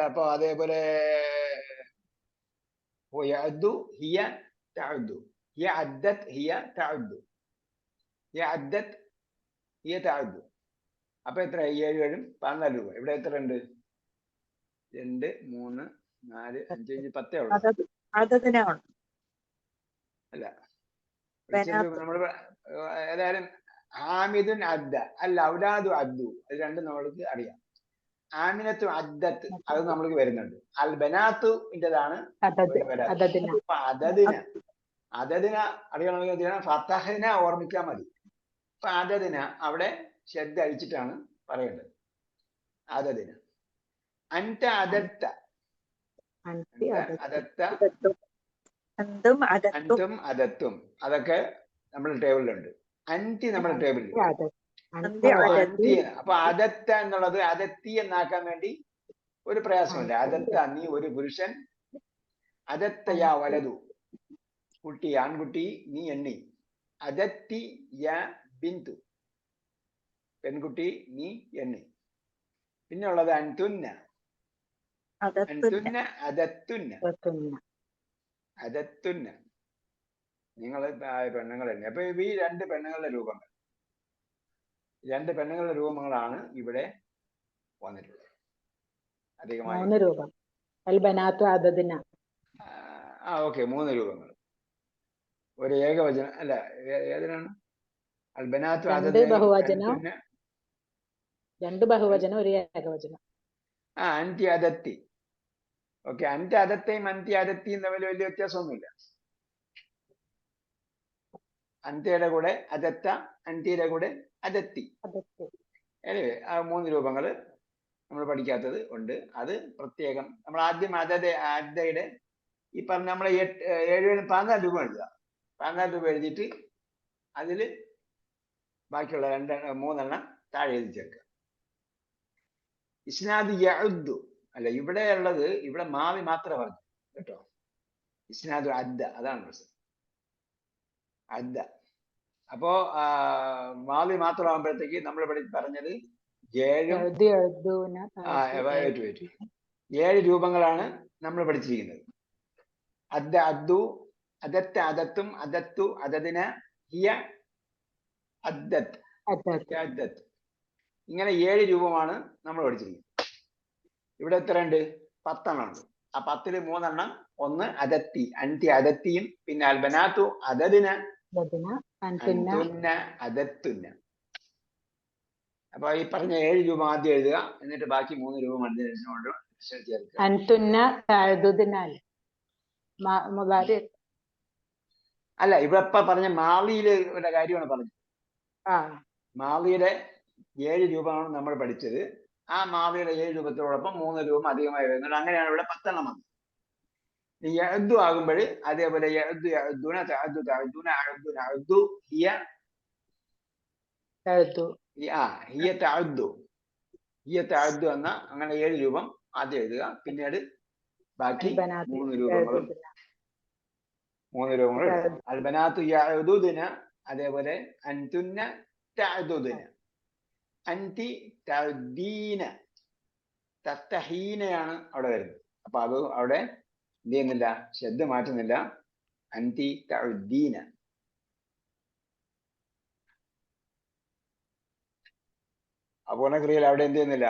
Speaker 1: അപ്പൊ അതേപോലെ യഅദ്ദു ഹിയ തഉദ്ദു, ഹിയ അദ്ദത് ഹിയ തഉദ്ദു, ഹിയ അദ്ദത് ഹിയ തഉദ്ദു. അപ്പൊ എത്ര? 7 7 14 രൂപ. ഇവിടെ എത്ര ഉണ്ട്? 2 3 4 5 5 10 ഉള്ളു. അല്ല, നമ്മൾ ഏതായാലും ആമിദുൻ അദ്ദ അല്ല ഔലാദു അദ്ദു, അത് രണ്ടും നമ്മൾക്ക് അറിയാം. ആമിനത്തു അദ്ദത്ത് അത് നമ്മൾക്ക് വരുന്നുണ്ട്. അൽ ബനാത്തുൻ്റെതാണ് അപ്പൊ അതദിന അറിയണമെങ്കിൽ ഫത്തഹിനെ ഓർമ്മിക്കാൻ മതി. അപ്പൊ അതദിന അവിടെ ശ്രദ്ധ അഴിച്ചിട്ടാണ് പറയേണ്ടത്. അതദിന അൻത അദത്ത, അൻതും അദത്തും അതൊക്കെ നമ്മുടെ ടേബിളിലുണ്ട്. അൻതി നമ്മുടെ ടേബിളിൽ. അപ്പൊ അദത്ത എന്നുള്ളത് അദത്തി എന്നാക്കാൻ വേണ്ടി ഒരു പ്രയാസമില്ല. അദത്ത നീ ഒരു പുരുഷൻ, അദത്ത യാ വലതു കുട്ടി ആൺകുട്ടി നീ എണ്ണി, അദത്തി യാ ബിന്തു പെൺകുട്ടി നീ എണ്ണി. പിന്നെ ഉള്ളത് അൻതുന്ന,
Speaker 4: അതത്തുന്ന,
Speaker 1: അൻതുന്ന, അതത്തുന്ന,
Speaker 2: വത്തുന്ന.
Speaker 1: അതത്തുന്ന. നിങ്ങൾ പെണ്ണുങ്ങൾ തന്നെ. അപ്പൊ ഈ രണ്ട് പെണ്ണുങ്ങളുടെ രൂപങ്ങൾ, രണ്ട് പെണ്ണുങ്ങളുടെ രൂപങ്ങളാണ് ഇവിടെ വന്നിട്ടുള്ളത്. അധികമായി
Speaker 2: 3 രൂപം. അൽ ബനാത്തു അദദിന.
Speaker 1: ഓക്കെ, 3 രൂപങ്ങൾ. ഒരു ഏകവചനം അല്ല, ഏതിനാണ്? അൽബനാത്തു
Speaker 2: 2
Speaker 1: അദദിനയും
Speaker 2: ബഹുവചനം,
Speaker 1: അൻതുന്ന.
Speaker 2: 2 ബഹുവചനം, 1 ഏകവചനം.
Speaker 1: അൻതി അദത്തി. ഓക്കെ, അൻതി അദത്തയും അൻതി അദത്തിയും തമ്മിൽ വലിയ വ്യത്യാസമൊന്നുമില്ല. അൻതയുടെ കൂടെ അദത്ത, അൻതിയുടെ കൂടെ അദത്തി.
Speaker 2: അദത്ത്.
Speaker 1: എനിവേ, ആ 3 രൂപങ്ങൾ നമ്മൾ പഠിക്കാത്തത് ഉണ്ട്. അത് പ്രത്യേകം നമ്മൾ ആദ്യം അദയുടെ ഈ പറഞ്ഞ നമ്മളെ 14 രൂപ എഴുതുക. 14 രൂപ എഴുതിയിട്ട് അതിൽ ബാക്കിയുള്ള 3 താഴെ എഴുതി ചേർക്കുക. ഇസ്നാദ് യഉദ്ദു അല്ല, ഇവിടെ ഉള്ളത്, ഇവിടെ മാവി മാത്രമേ പറഞ്ഞു കേട്ടോ. ഇസ്നാദ് അദ്ദ, അതാണ് പ്രശ്നം. അദ്ദ. അപ്പോ മാവി മാത്രമാകുമ്പോഴത്തേക്ക് നമ്മൾ ഇവിടെ പറഞ്ഞത് 7
Speaker 2: എഴുതി എഴുതൂന.
Speaker 1: 7 രൂപങ്ങളാണ് നമ്മൾ പഠിച്ചിരിക്കുന്നത്. അദ്ദ അദ്ദു, അദത്ത അദത്തും, അദത്തു അദദിന, ഹിയ അദ്ദത്ത്, അദ്ദത്ത്. ഇങ്ങനെ 7 രൂപമാണ് നമ്മൾ പഠിച്ചിരിക്കുന്നത്. ഇവിടെ എത്രയുണ്ട്? 10 ഉണ്ട്. ആ 10ൽ 3 ഒന്ന് അദത്തി, അൻതി അദത്തിയും, പിന്നെ അൽബനാത്തു അദദിന, അൻതുന്ന അദത്തുന്ന. അപ്പൊ ഈ പറഞ്ഞ 7 രൂപ ആദ്യം എഴുതുക, എന്നിട്ട് ബാക്കി 3 രൂപ മണ്ണിനോട് ചേർക്കുക.
Speaker 2: അൻതുന്ന തഅദുദിനാൽ മുദാരി.
Speaker 1: അല്ല, ഇവിടെ ഇപ്പൊ പറഞ്ഞ മാളിയിലെ ഒരു കാര്യമാണ് പറഞ്ഞത്. മാളിയുടെ 7 രൂപമാണ് നമ്മൾ പഠിച്ചത്. ആ മാളിയുടെ 7 രൂപത്തോടൊപ്പം 3 രൂപ അധികമായി വരുന്നുണ്ട്. അങ്ങനെയാണ് ഇവിടെ 10 വന്നത്. യഅദ്ദു ആകുമ്പോൾ അതേപോലെ യഅദ്ദു യഅദ്ദുന, തഅദ്ദു തഅദ്ദുന, അഅദ്ദു നഅദ്ദു, ഹിയ
Speaker 2: തഅദ്ദു.
Speaker 1: ഹിയ തഅദ്ദു, ഹിയ തഅദ്ദു എന്ന അങ്ങനെ 7 രൂപം ആദ്യം എഴുതുക. പിന്നീട് ബാക്കി 3 രൂപങ്ങളും അൽബനാത്തു യഅദുദുന, അതേപോലെ അൻതുന്ന തഅദുദുന, അൻതി തഅദ്ദീന, തത്തഹീനയാണ് അവിടെ വരുന്നത്. അപ്പൊ അത് അവിടെ എന്ത് ചെയ്യുന്നില്ല, ശബ്ദ മാറ്റുന്നില്ല. അൻതി തഅദ്ദീന. അപൂർണക്രിയയിൽ അവിടെ എന്ത് ചെയ്യുന്നില്ല.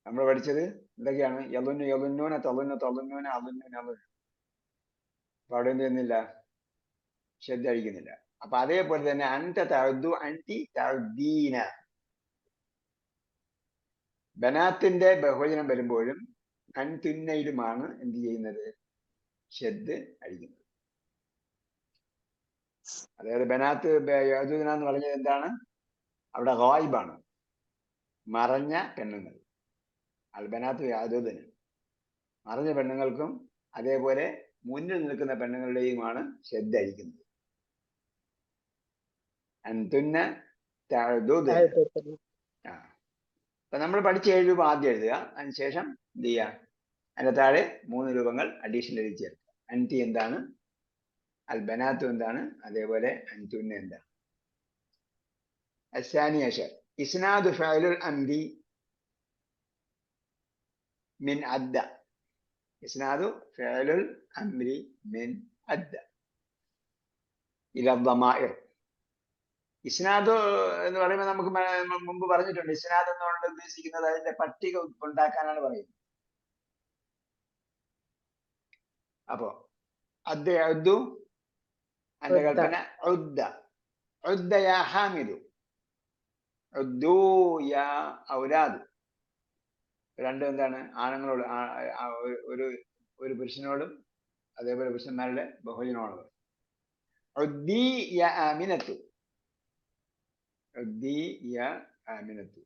Speaker 1: നമ്മൾ പഠിച്ചത് എന്തൊക്കെയാണ്? യളുന്നു യളുന്നൂന, തളുന്നു തളുന്നൂന, അളുന്നൂന അളുന്നു. അപ്പൊ അവിടെ എന്ത് ചെയ്യുന്നില്ല, ശബ്ദം അഴിക്കുന്നില്ല. അപ്പൊ അതേപോലെ തന്നെ അൻത തഅദ്ദു, അൻതി തഅദ്ദീന. ബനാത്തിന്റെ ബഹുവചനം വരുമ്പോഴും അൻതുന്നയിലുമാണ് എന്ത് ചെയ്യുന്നത്, ശബ്ദ് അഴിക്കുന്നത്. അതായത് ബനാത്ത് യഅദുന എന്ന് പറഞ്ഞത് എന്താണ്? അവിടെ ഗായിബാണ്, മറഞ്ഞ പെണ്ണുങ്ങൾ. അൽബനാത്ത് യഅദുന, മറഞ്ഞ പെണ്ണുങ്ങൾക്കും അതേപോലെ മുന്നിൽ നിൽക്കുന്ന പെണ്ണുങ്ങളുടെയുമാണ് ശബ്ദ അഴിക്കുന്നത്. അൻതുന്ന തഅദ്ദുന. അപ്പൊ നമ്മൾ പഠിച്ച 7 രൂപ ആദ്യം എഴുതുക. അതിനുശേഷം എന്ത് ചെയ്യുക, അതിന്റെ താഴെ 3 രൂപങ്ങൾ അഡീഷണൽ എഴുതി ചേർക്കുക. അൻതി എന്താണ്, അൽബനാത്തു എന്താണ്, അതേപോലെ അൻതുന്ന എന്താണ്. അസ്സാനി അശർ ഇസ്നാദു ഫഅലുൽ അംരി മിൻ അദ്ദ. ഇസ്നാദു ഫഅലുൽ അംരി മിൻ അദ്ദ ഇല ദമാഇർ. ഇസ്നാദ് എന്ന് പറയുമ്പോൾ നമുക്ക് മുമ്പ് പറഞ്ഞിട്ടുണ്ട്, ഇസ്നാദ് എന്നുകൊണ്ട് ഉദ്ദേശിക്കുന്നത് അതിന്റെ പട്ടിക ഉണ്ടാക്കാനാണ് പറയുന്നത്. അപ്പോ അദ്ദ യഅദ്ദു, അതിന്റെ കൽപ്പന ഉദ്ദ, ഉദ്ദ യാ ഹാമിദു, ഉദ്ദു യാ ഔലാദ്. രണ്ടും എന്താണ്? ആണുങ്ങളോട്, ഒരു പുരുഷനോടും അതേപോലെ പുരുഷന്മാരുടെ ബഹുജനോടും. ഉദ്ദി യാ ആമിനത്തു, ഉദ്ദി യാ ആമിനത്തു,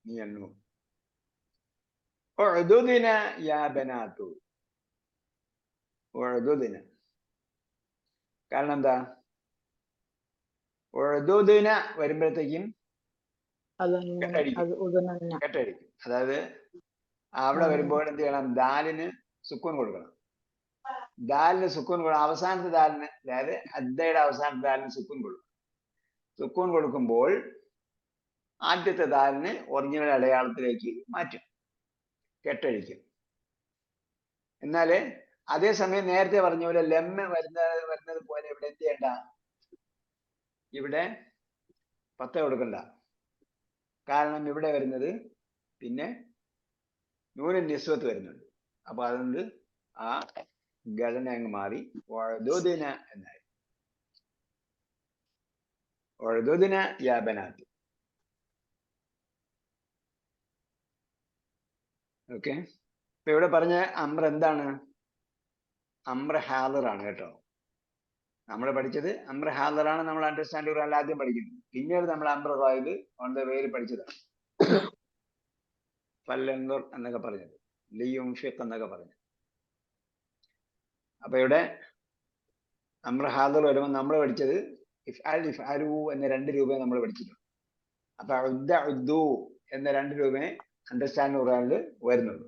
Speaker 1: നീ എണ്ണു. ഉഅ്ദുദിന യാ ബനാത്തു, ഉഅ്ദുദിന. കാരണം എന്താ? ഉഅ്ദുദിന വരുമ്പോഴത്തേക്കും കെട്ടടിക്കും. അതായത് അവിടെ വരുമ്പോൾ എന്ത് ചെയ്യണം? ദാലിന് സുക്കൂൻ കൊടുക്കണം. ദാലിന് സുക്കൂൻ കൊടുക്കണം. അവസാനത്തെ ദാലിന്, അതായത് അദ്ദയുടെ അവസാനത്തെ ദാലിന് സുക്കൂൻ കൊടുക്കണം. സുക്കൂൻ കൊടുക്കുമ്പോൾ ആദ്യത്തെ ദാലിന് ഒറിജിനൽ അടയാളത്തിലേക്ക് മാറ്റും, കെട്ടഴിക്കും. എന്നാല് അതേസമയം നേരത്തെ പറഞ്ഞ പോലെ ലെമ്മ് വരുന്നത് പോലെ ഇവിടെ എന്ത് ചെയ്യണ്ട, ഇവിടെ പത്ത കൊടുക്കണ്ട. കാരണം ഇവിടെ വരുന്നത് പിന്നെ നൂനൻ നിസ്വത്ത് വരുന്നുണ്ട്. അപ്പൊ അതുകൊണ്ട് ആ ഘടന അങ്ങ് മാറി വഅദുദിന എന്നായി. വഅദുദിന യാ ബനാത്ത്. ഓക്കെ. ഇപ്പൊ ഇവിടെ പറഞ്ഞ അമ്ര എന്താണ്? അമ്ര ഹാദറാണ് കേട്ടോ. നമ്മൾ പഠിച്ചത് അമ്ര ഹാദറാണ്, നമ്മൾ അണ്ടർസ്റ്റാൻഡ് ഖുർആനിൽ ആദ്യം പഠിക്കുന്നത്. പിന്നീട് നമ്മൾ അമ്ര ഖായിദ് ഓൺ ദ വേയിൽ പഠിച്ചതാണ്. ഫല്ലൻദുർ എന്നൊക്കെ പറഞ്ഞത്, ലിയുൻഫിഖ് എന്നൊക്കെ പറഞ്ഞത്. അപ്പൊ ഇവിടെ അമ്ര ഹാദർ വരുമ്പോൾ നമ്മൾ പഠിച്ചത് ഇഫ്അൽ ഇഫ്അലു എന്ന 2 രൂപയെ നമ്മൾ പഠിച്ചിട്ടുണ്ട്. അപ്പൊ ഉദ്ദ ഉദ്ദു എന്ന 2 രൂപയെ അണ്ടർസ്റ്റാൻഡ് ഖുർആനിൽ വരുന്നുള്ളൂ.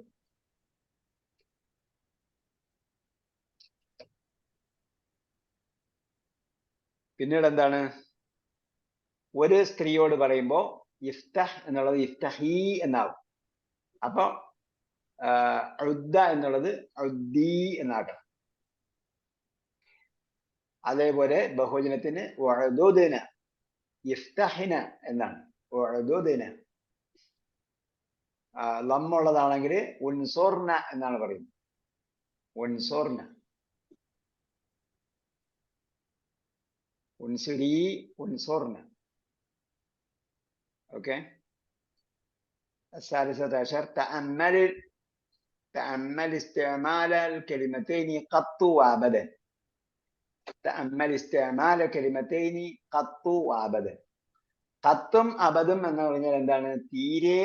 Speaker 1: പിന്നീട് എന്താണ്, ഒരു സ്ത്രീയോട് പറയുമ്പോൾ ഇഫ്തഹ് എന്നുള്ളത് ഇഫ്തഹി എന്നാകും. അപ്പൊ ഉദ്ദ എന്നുള്ളത് ഉദ്ദി എന്നാക്കണം. അതേപോലെ ബഹുവചനത്തിന് വഅദുദിന ഇഫ്തഹിന എന്നാണ്. വഅദുദിന ലമ്മുള്ളതാണെങ്കിൽ ഉൻസുർന എന്നാണ് പറയുന്നത്. ഉൻസുർന, ഉൻസുരി, ഉൻസുർന. ഓക്കെ. الثالثة عشر تأمل استعمال الكلمتين قط وأبدا. تأمل استعمال كلمتين قط وأبدا. ഖത്തും അബദും എന്ന് പറഞ്ഞാൽ എന്താണ്? തീരെ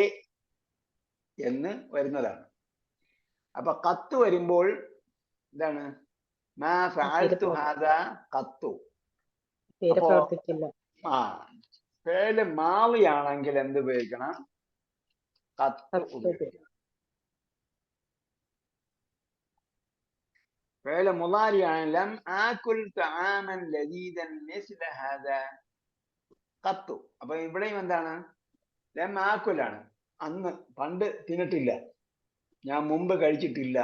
Speaker 1: എന്ന് വരുന്നതാണ്. അപ്പൊ ഖത്ത് വരുമ്പോൾ എന്താണ്? മാ ഫഅൽതു ഹാദാ ഖത്തു.
Speaker 2: പ്രവർത്തിക്കില്ല.
Speaker 1: ഫേല് മാളിയാണെങ്കിൽ എന്ത് ഉപയോഗിക്കണം? ഖത്ത് ഉപയോഗിക്കണം. ഫേല് മുളാരിയാണ് ലം ആകുൽ തആമൻ ലദീദൻ മിസ്ല ഹാദാ ഖത്തു. അപ്പൊ ഇവിടെയും എന്താണ്? ലം ആക്കുലാണ്, അന്ന് പണ്ട് തിന്നിട്ടില്ല, ഞാൻ മുമ്പ് കഴിച്ചിട്ടില്ല.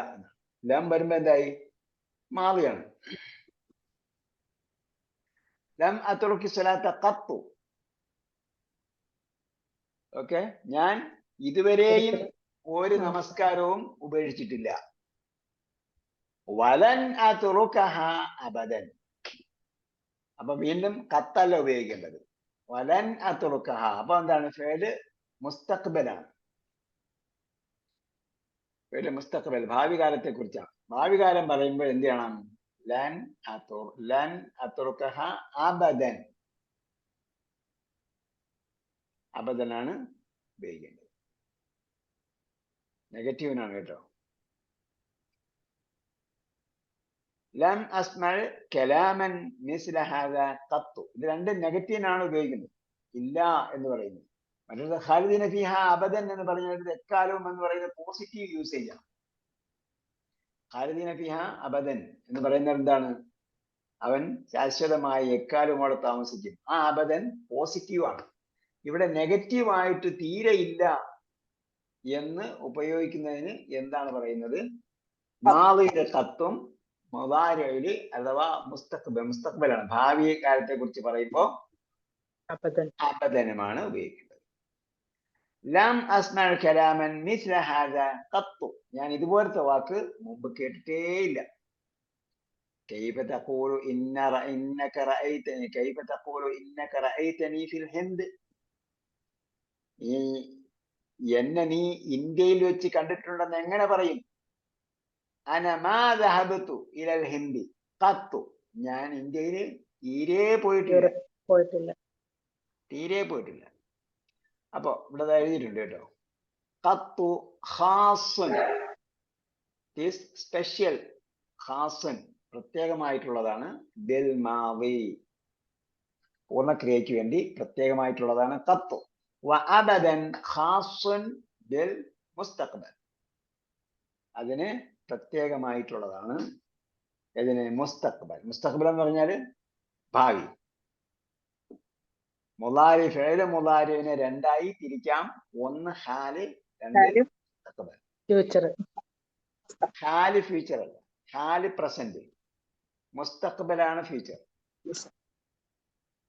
Speaker 1: ലം വരുമ്പോ എന്തായി? മാളിയാണ്. ലം അത്റുക്കി സ്വലാത്ത ഖത്തു. ഓക്കെ. ഞാൻ ഇതുവരെയും ഒരു നമസ്കാരവും ഉപേക്ഷിച്ചിട്ടില്ല. വലൻ അത്റുകഹ അബദൻ. അപ്പൊ വീണ്ടും ഖത്തല്ല ഉപയോഗിക്കേണ്ടത്, വലൻ അത്റുകഹ. അപ്പൊ എന്താണ്? ഫേല് മുസ്തഖ്ബലാണ്. ഫേല് മുസ്തഖ്ബൽ, ഭാവി കാലത്തെ കുറിച്ചാണ്. ഭാവി കാലം പറയുമ്പോൾ എന്ത് ചെയ്യണം? ലൻ അത്റുകഹ അബദൻ. അബദനാണ് ഉപയോഗിക്കേണ്ടത്. നെഗറ്റീവിനാണ് കേട്ടോ. ലം അസ്മഅ കലാമൻ മിസ്ല ഹാദാ ഖത്തു. ഇത് രണ്ടും നെഗറ്റീവിനാണ് ഉപയോഗിക്കുന്നത്, ഇല്ല എന്ന് പറയുന്നത്. മറ്റൊരു ഖാലിദീന ഫീഹാ അബദൻ എന്ന് പറഞ്ഞാൽ എക്കാലവും എന്ന് പറയുന്നത് പോസിറ്റീവ് യൂസേജ് ആണ്. ഖാലിദീന ഫീഹാ അബദൻ എന്ന് പറയുന്നത് എന്താണ്? അവൻ ശാശ്വതമായി എക്കാലവും അവിടെ താമസിക്കും. ആ അബദൻ പോസിറ്റീവ് ആണ്. ഇവിടെ നെഗറ്റീവ് ആയിട്ട് തീരെ ഇല്ല എന്ന് ഉപയോഗിക്കുന്നതിന് എന്താണ് പറയുന്നത്? മാളിയുടെ തത്വം മുദാരിഇല് അഥവാ മുസ്തഖ്ബലാണ്. ഭാവി കാലത്തെ കുറിച്ച് പറയുമ്പോൾ അബദനുമാണ് ഉപയോഗിക്കുന്നത്. ലം അസ്മഅ കലാമൻ മിസ്ല ഹാദാ ഖത്തു. ഞാൻ ഇതുപോലത്തെ വാക്ക് മുമ്പ് കേട്ടിട്ടേയില്ല. كيف تقول إنك رأيتني كيف تقول إنك رأيتني في الهند. എന്നെ നീ ഇന്ത്യയിൽ വെച്ച് കണ്ടിട്ടുണ്ടെന്ന് എങ്ങനെ പറയും? അന മാ ദഹബതു ഇലൽ ഹിന്ദി ഖത്തു. ഞാൻ ഇന്ത്യയിൽ തീരെ പോയിട്ടില്ല. അപ്പൊ ഇവിടെ എഴുതിയിട്ടുണ്ട് കേട്ടോ. ഖത്തു ഖാസുൻ, സ്പെഷ്യൽ. ഖാസുൻ പ്രത്യേകമായിട്ടുള്ളതാണ്. ബിൽ മാദി പൂർണ്ണക്രിയയ്ക്ക് വേണ്ടി പ്രത്യേകമായിട്ടുള്ളതാണ് ഖത്തു. വ അബദൻ ഖാസുൻ ബിൽ മുസ്തഖ്ബൽ. അതിന് പ്രത്യേകമായിട്ടുള്ളതാണ്. ഇതിന് മുസ്തഖ്ബൽ. മുസ്തഖ്ബൽ എന്ന് പറഞ്ഞാൽ ഭാവി. മുലാരി ഫിഅല് മുലാരിനെ രണ്ടായി തിരിക്കാം. ഒന്ന് ഹാല്, രണ്ട്
Speaker 4: ഹാല്
Speaker 1: മുസ്തഖ്ബൽ.
Speaker 2: ഫ്യൂച്ചർ.
Speaker 1: ഹാല് ഫ്യൂച്ചർ അല്ല, ഹാല് പ്രസന്റ്, മുസ്തഖ്ബലാണ് ഫ്യൂച്ചർ.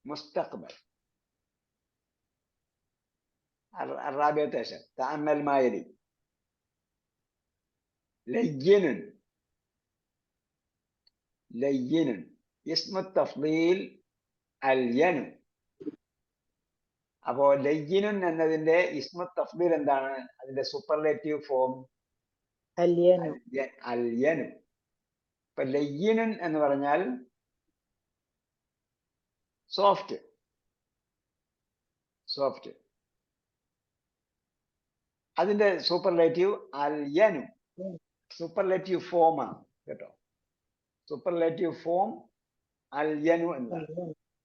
Speaker 1: മുസ്തഖ്ബൽ. الرابعة عشر تأمل ما يلي. لين اسم التفضيل الين. അപ്പോ ലയ്യിനുൻ എന്നതിന്റെ ഇസ്മു തഫ്ദീൽ എന്താണ്? അതിന്റെ സൂപ്പർലേറ്റീവ് ഫോം
Speaker 2: അല്യനു.
Speaker 1: അൽയനു. ഇപ്പൊ ലയ്യിനുൻ എന്ന് പറഞ്ഞാൽ സോഫ്റ്റ്. സോഫ്റ്റ്. അതിന്റെ സൂപ്പർലേറ്റീവ് അൽയനു. സൂപ്പർലേറ്റീവ് ഫോം ആണ് കേട്ടോ. സൂപ്പർലേറ്റീവ് ഫോം അൽയനു എന്നാണ്.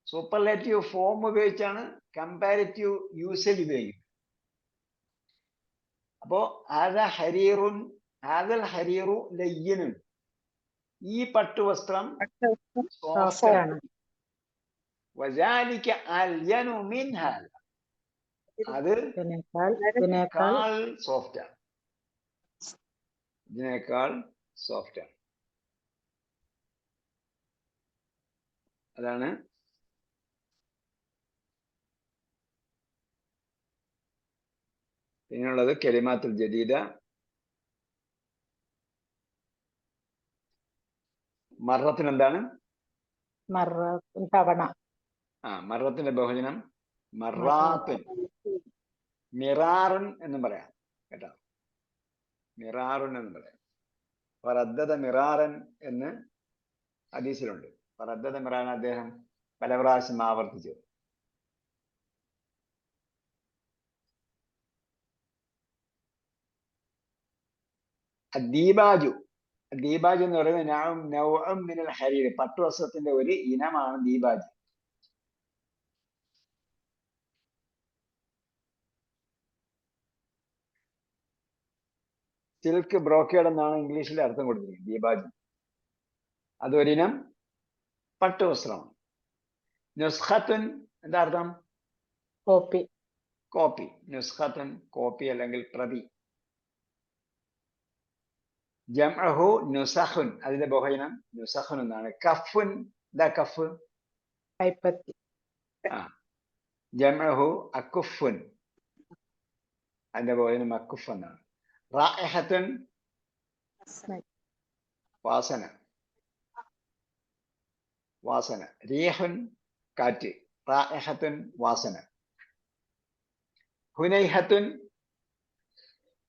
Speaker 1: സൂപ്പർലേറ്റീവ് ഫോം ഉപയോഗിച്ചാണ് കമ്പാരിറ്റീവ് യൂസേജ് ഉപയോഗിക്കുന്നത്. അപ്പോ ഹാദൽ ഹരീറു ലയ്യിനുൻ, ഈ പട്ടുവസ്ത്രം സോഫ്റ്റ് ആണ്. വസാലിക അൽയനു മിൻ ഹാദ, അത് ഇതിനേക്കാൾ സോഫ്റ്റ് ആണ്. ഇതിനേക്കാൾ സോഫ്റ്റ് ആണ്. അതാണ് പിന്നുള്ളത് കലിമാത്തുൽ ജദീദ. മറത്തിന് എന്താണ്?
Speaker 2: തവണ.
Speaker 1: മറത്തിന്റെ ബഹുജനം മറാത്തുൻ. മിറാറുൻ എന്നും പറയാം കേട്ടോ. മിറാറുൻ എന്ന് പറയാം. ഫറദ്ദദ മിറാറൻ എന്ന് ഹദീസിലുണ്ട്. ഫറദ്ദദ മിറാറൻ, അദ്ദേഹം പല പ്രാവശ്യം ആവർത്തിച്ചു. ദീബാജു. ദീബാജ് എന്ന് പറയുന്നത് ഹരീർ, പട്ടുവസ്ത്രത്തിന്റെ ഒരു ഇനമാണ് ദീബാജ്. സിൽക്ക് ബ്രോക്കേഡ് എന്നാണ് ഇംഗ്ലീഷിൽ അർത്ഥം കൊടുത്തിരിക്കുന്നത് ദീബാജ്. അതൊരിനം പട്ടുവസ്ത്രമാണ്. നുസ്ഖത്തുൻ എന്താ അർത്ഥം?
Speaker 2: കോപ്പി.
Speaker 1: കോപ്പി. നുസ്ഖത്തുൻ കോപ്പി അല്ലെങ്കിൽ പ്രതി. ജംഅഹു നുസഖുൻ, അതിന്റെ ബഹുജനം നുസഖുൻ എന്നാണ്. കഫുൻ എന്താ? കഫ്
Speaker 2: കൈപ്പത്തി.
Speaker 1: ജംഅഹു അക്കുഫുൻ, അതിന്റെ ബഹുജനം അക്കുഫ് എന്നാണ്. റായിഹത്തുൻ വാസന. വാസന. റീഹുൻ കാറ്റ്. റായിഹത്തുൻ വാസന. ഹുനൈഹത്തുൻ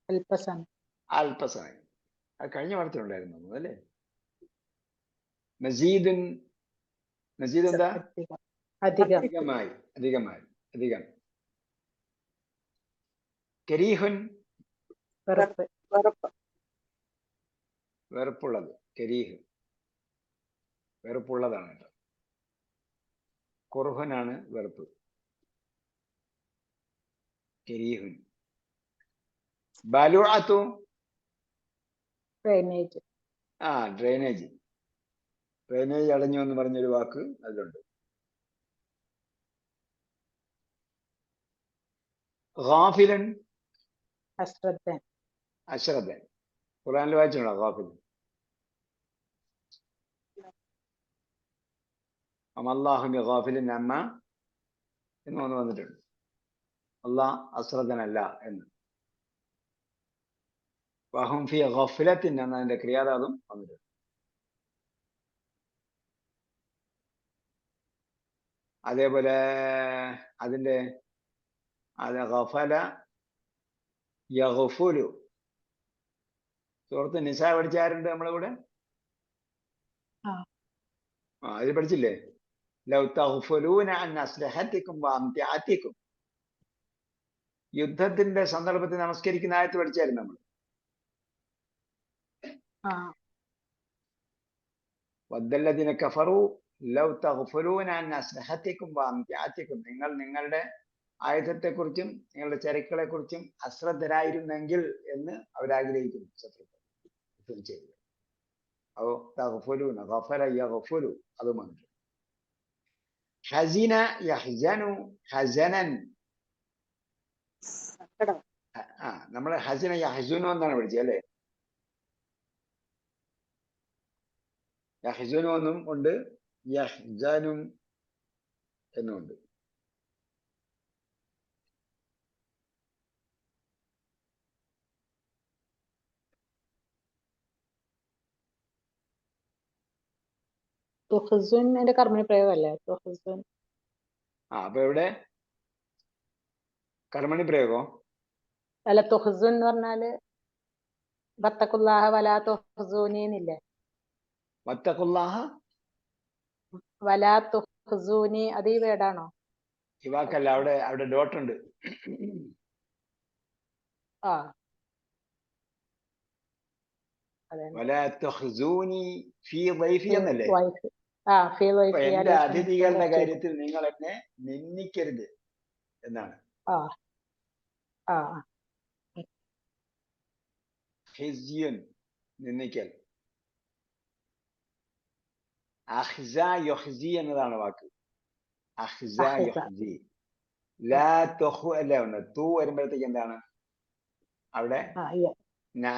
Speaker 2: അല്പസമയം.
Speaker 1: അല്പസമയം. അത് കഴിഞ്ഞ പാഠത്തിലുണ്ടായിരുന്നു അല്ലേ? മസീദുൻ. മസീദ് എന്താ? അധികമായി. അധികമായി. അധികം. കരീഹുൻ വെറുപ്പുള്ളത്. കരീഹ് വെറുപ്പുള്ളതാണ് കേട്ടോ. കുർഹുനാണ് വെറുപ്പ്. കരീഹുൻ. ബലുഅത്തു
Speaker 2: ഡ്രെയിനേജ്.
Speaker 1: ഡ്രെയിനേജ്. ഡ്രെയിനേജ് അടഞ്ഞു എന്ന് പറഞ്ഞൊരു വാക്ക് അതിലുണ്ട്. ഗാഫിലൻ
Speaker 2: അശ്രദ്ധൻ.
Speaker 1: അശ്രദ്ധൻ. ഖുർആനിൽ വായിച്ചിട്ടുണ്ടോ ഗാഫിലൻ? അമല്ലാഹു ബിഗാഫിലിൻ അമ്മ എന്ന് വന്നിട്ടുണ്ട്. അള്ളാഹ് അശ്രദ്ധനല്ല എന്ന്. വഹും ഫി ഗഫ്ലത്തിൻ എന്നതിന്റെ ക്രിയാതാതും വന്നിട്ടുണ്ട്. അതേപോലെ അതിന്റെ ഗഫല യഗ്ഫുലു. സൂറത്ത് നിസാ പഠിച്ചാരുണ്ട് നമ്മളെ കൂടെ? ഇത് പഠിച്ചില്ലേ? ലൗ തഗ്ഫുലൂന അൻ അസ്ലഹതികും വഅംതിഅതികും. യുദ്ധത്തിന്റെ സന്ദർഭത്തിൽ നമസ്കരിക്കുന്ന ആയത്ത് പഠിച്ചായിരുന്നു നമ്മൾ. വദ്ദല്ലദീന കഫറു ലൗ തഗ്ഫുലൂന അൻ അസ്ലഹതികും വഅംതിഅതികും. നിങ്ങൾ നിങ്ങളുടെ ആയുധത്തെക്കുറിച്ചും നിങ്ങളുടെ ചരക്കുകളെ കുറിച്ചും അശ്രദ്ധരായിരുന്നെങ്കിൽ എന്ന് അവരാഗ്രഹിക്കുന്നു ശത്രുക്കൾ ചെയ്തു. അതോ തഗ്ഫുലൂന ഗഫല യഗ്ഫുലു അതും വന്നിട്ടുണ്ട്. ഹസീന യഹ്സനു ഹസനൻ.
Speaker 4: സങ്കടം.
Speaker 1: നമ്മൾ ഹസീന യഹ്സുനു എന്നാണ് പഠിച്ചത് അല്ലേ? യഹ്സുനു എന്നും ഉണ്ട്, യഹ്സനും എന്നുമുണ്ട്.
Speaker 2: തുഹ്സുൻ എന്റെ കർമ്മ പ്രയോഗമല്ലേ? തുഹ്സുൻ.
Speaker 1: അപ്പൊ ഇവിടെ കർമ്മണി പ്രയോഗം
Speaker 2: അല്ല, തുഹ്സുൻ എന്ന് പറഞ്ഞാല് വത്തഖുല്ലാഹ വലാ തുഹ്സൂനി എന്നില്ലേ?
Speaker 1: വത്തഖുല്ലാഹ
Speaker 2: വലാ തുഹ്സൂനി അത് ഈ വേർഡാണോ?
Speaker 1: ഈ വാക്കല്ല, അവിടെ ഡോട്ട് ഉണ്ട്.
Speaker 2: ആ അതെ.
Speaker 1: വലാ തുഹ്സൂനി ഫീ ദൈഫി എന്നല്ലേ? അപ്പൊ എന്റെ അതിഥികളുടെ കാര്യത്തിൽ നിങ്ങൾ എന്നെ നിന്ദിക്കരുത് എന്നാണ്. ഹിസ്യുൻ നിന്ദിക്കൽ. അഹ്സ യുഹ്സി എന്നതാണ് വാക്ക്. അഹ്സ യുഹ്സി. ലാ തുഹു അല്ല ഉണ്ട്. തൂ വരുമ്പോഴത്തേക്ക് എന്താണ് അവിടെ?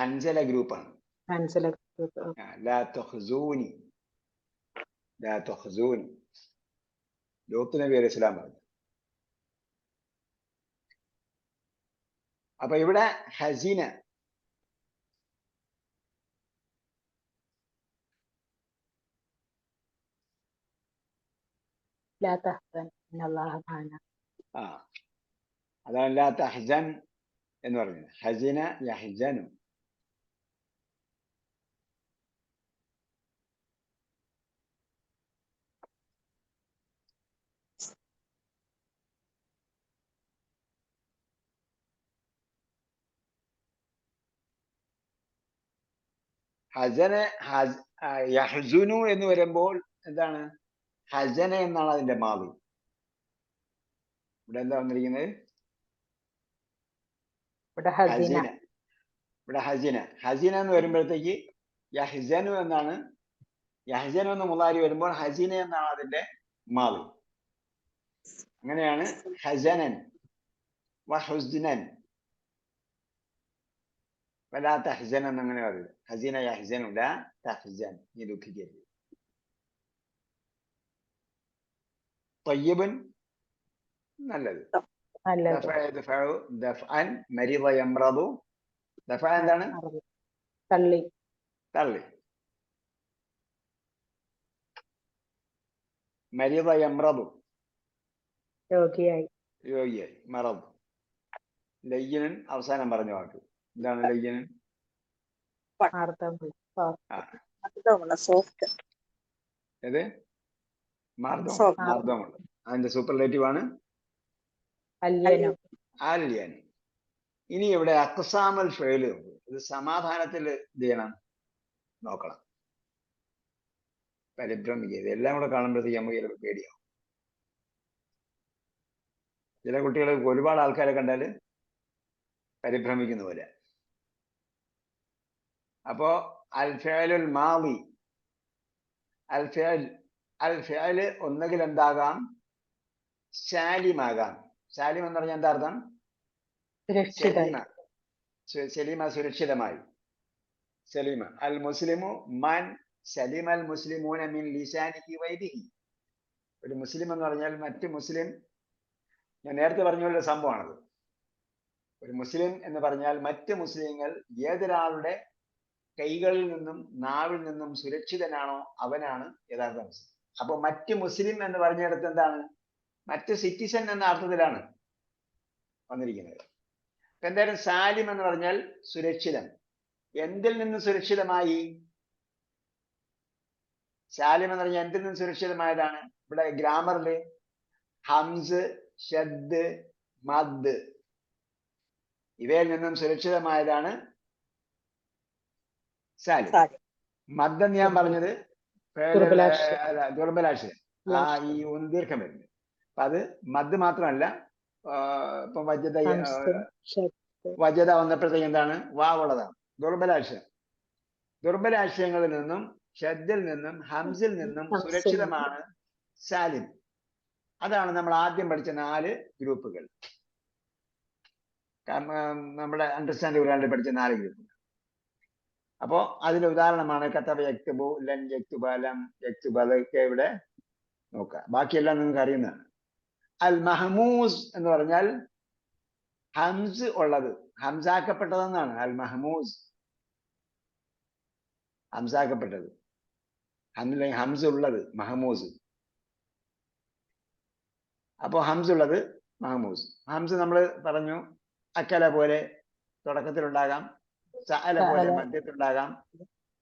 Speaker 1: അഞ്ചല ഗ്രൂപ്പാണ്. ലാ തുഹ്സൂനി, ലാ തുഹ്സൂനി. ലൂത്ത് നബി അലൈഹി സ്വലാം പറഞ്ഞു. അപ്പൊ ഇവിടെ ഹസീന അതാണ് ലാ തഹ്സൻ എന്ന് പറഞ്ഞത്. ഹസീന യഹ്സനു. ഹസന യഹ്സുനു എന്ന് വരുമ്പോൾ എന്താണ്? ഹസന എന്നാണ് അതിന്റെ മാവി. ഇവിടെ എന്താ വന്നിരിക്കുന്നത്? ഹസീന. ഇവിടെ ഹസീന. ഹസീന എന്ന് വരുമ്പോഴത്തേക്ക് യഹ്സനു എന്നാണ്. യഹ്സനു എന്ന് മുളാരി വരുമ്പോൾ ഹസീന എന്നാണ് അതിന്റെ മാവി. അങ്ങനെയാണ് ഹസനൻ വഹുസ്നൻ. വലാ തഹ്സൻ എന്നങ്ങനെ പറയുന്നത്. ഹസീന യഹ്സനു ലാ തഹ്സൻ, നീ ദുഃഖിക്കരുത്. തയ്യിബൻ നല്ലത്. ദഫ്അൻ മരിദ യംറദു. ദഫഅ എന്താണ്?
Speaker 2: തള്ളി.
Speaker 1: തള്ളി. മരിദ യംറദു
Speaker 2: രോഗിയായി.
Speaker 1: രോഗിയായി. മറദ്. ലയ്യനൻ അവസാനം പറഞ്ഞ വാക്ക് എന്താണ്? ലയ്യനൻ ഏത്? മാർദ്ദവമുണ്ട്. അതിന്റെ സൂപ്പർലേറ്റീവ് ആണ് അല്യൻ. ഇനി ഇവിടെ അക്സാമൽ ഫേല്, ഇത് സമാധാനത്തിൽ ഇത് ചെയ്യണം, നോക്കണം, പരിഭ്രമിക്കുക. ഇതെല്ലാം കൂടെ കാണുമ്പോഴത്തേക്ക് നമുക്ക് ചിലപ്പോൾ പേടിയാവും. ചില കുട്ടികൾ ഒരുപാട് ആൾക്കാരെ കണ്ടാൽ പരിഭ്രമിക്കുന്ന പോലെ. അപ്പോ അൽ ഫിഅലുൽ മാദി, അൽ ഫിഅല് ഒന്നുകിൽ എന്താകാം? സാലിമാകാം. സാലിം എന്ന് പറഞ്ഞാൽ എന്താ അർത്ഥം? സലീമ, സുരക്ഷിതമായി. സലീമ. അൽ മുസ്ലിമു മൻ സലിമ അൽ മുസ്ലിമൂന മിൻ ലിസാനിഹി വയദിഹി. ഒരു മുസ്ലിം എന്ന് പറഞ്ഞാൽ മറ്റ് മുസ്ലിം, ഞാൻ നേരത്തെ പറഞ്ഞ സംഭവമാണത്. ഒരു മുസ്ലിം എന്ന് പറഞ്ഞാൽ മറ്റ് മുസ്ലിങ്ങൾ ഏതൊരാളുടെ കൈകളിൽ നിന്നും നാവിൽ നിന്നും സുരക്ഷിതനാണോ അവനാണ് യഥാർത്ഥ മുസ്ലിം. അപ്പൊ മറ്റ് മുസ്ലിം എന്ന് പറഞ്ഞിടത്ത് എന്താണ്? മറ്റ് സിറ്റിസൺ എന്ന അർത്ഥത്തിലാണ് വന്നിരിക്കുന്നത്. എന്തായാലും സാലിം എന്ന് പറഞ്ഞാൽ സുരക്ഷിതൻ. എന്തിൽ നിന്ന് സുരക്ഷിതമായി? സാലിം എന്ന് പറഞ്ഞാൽ എന്തിൽ നിന്ന് സുരക്ഷിതമായതാണ്? ഇവിടെ ഗ്രാമറില് ഹംസ്, ഷദ്, മദ് ഇവയിൽ നിന്നും സുരക്ഷിതമായതാണ് സാലിം. മദ് എന്ന് ഞാൻ പറഞ്ഞത് ദുർബലാശയം, ഈ ദീർഘം വരുന്നത്. അപ്പൊ അത് മദ് മാത്രമല്ല. ഇപ്പൊ വജത വന്നപ്പോഴത്തേക്ക് എന്താണ്? വാവുള്ളതാണ്. ദുർബലാശയം. ദുർബലാശയങ്ങളിൽ നിന്നും ഷദ്ദിൽ നിന്നും ഹംസിൽ നിന്നും സുരക്ഷിതമാണ് സാലിം. അതാണ് നമ്മൾ ആദ്യം പഠിച്ച 4 ഗ്രൂപ്പുകൾ. നമ്മുടെ അണ്ടർസ്റ്റാൻഡ് ഖുർആനിൽ പഠിച്ച 4 ഗ്രൂപ്പുകൾ. അപ്പോ അതിന്റെ ഉദാഹരണമാണ് കതബ യക്തുബു, ലൻ യക്തുബ, ലം യക്തുബ. അതൊക്കെ ഇവിടെ നോക്കാം. ബാക്കിയെല്ലാം നിങ്ങൾക്ക് അറിയുന്നതാണ്. അൽ മഹ്മൂസ് എന്ന് പറഞ്ഞാൽ ഹംസ് ഉള്ളത്, ഹംസാക്കപ്പെട്ടതെന്നാണ് അൽ മഹ്മൂസ്. ഹംസാക്കപ്പെട്ടത്, ഹംസ് ഉള്ളത് മഹ്മൂസ്. അപ്പോ ഹംസ് ഉള്ളത് മഹ്മൂസ്. ഹംസ് നമ്മൾ പറഞ്ഞു അക്കല പോലെ തുടക്കത്തിലുണ്ടാകാം, സഅല പോലെ മധ്യത്തിലുണ്ടാകാം,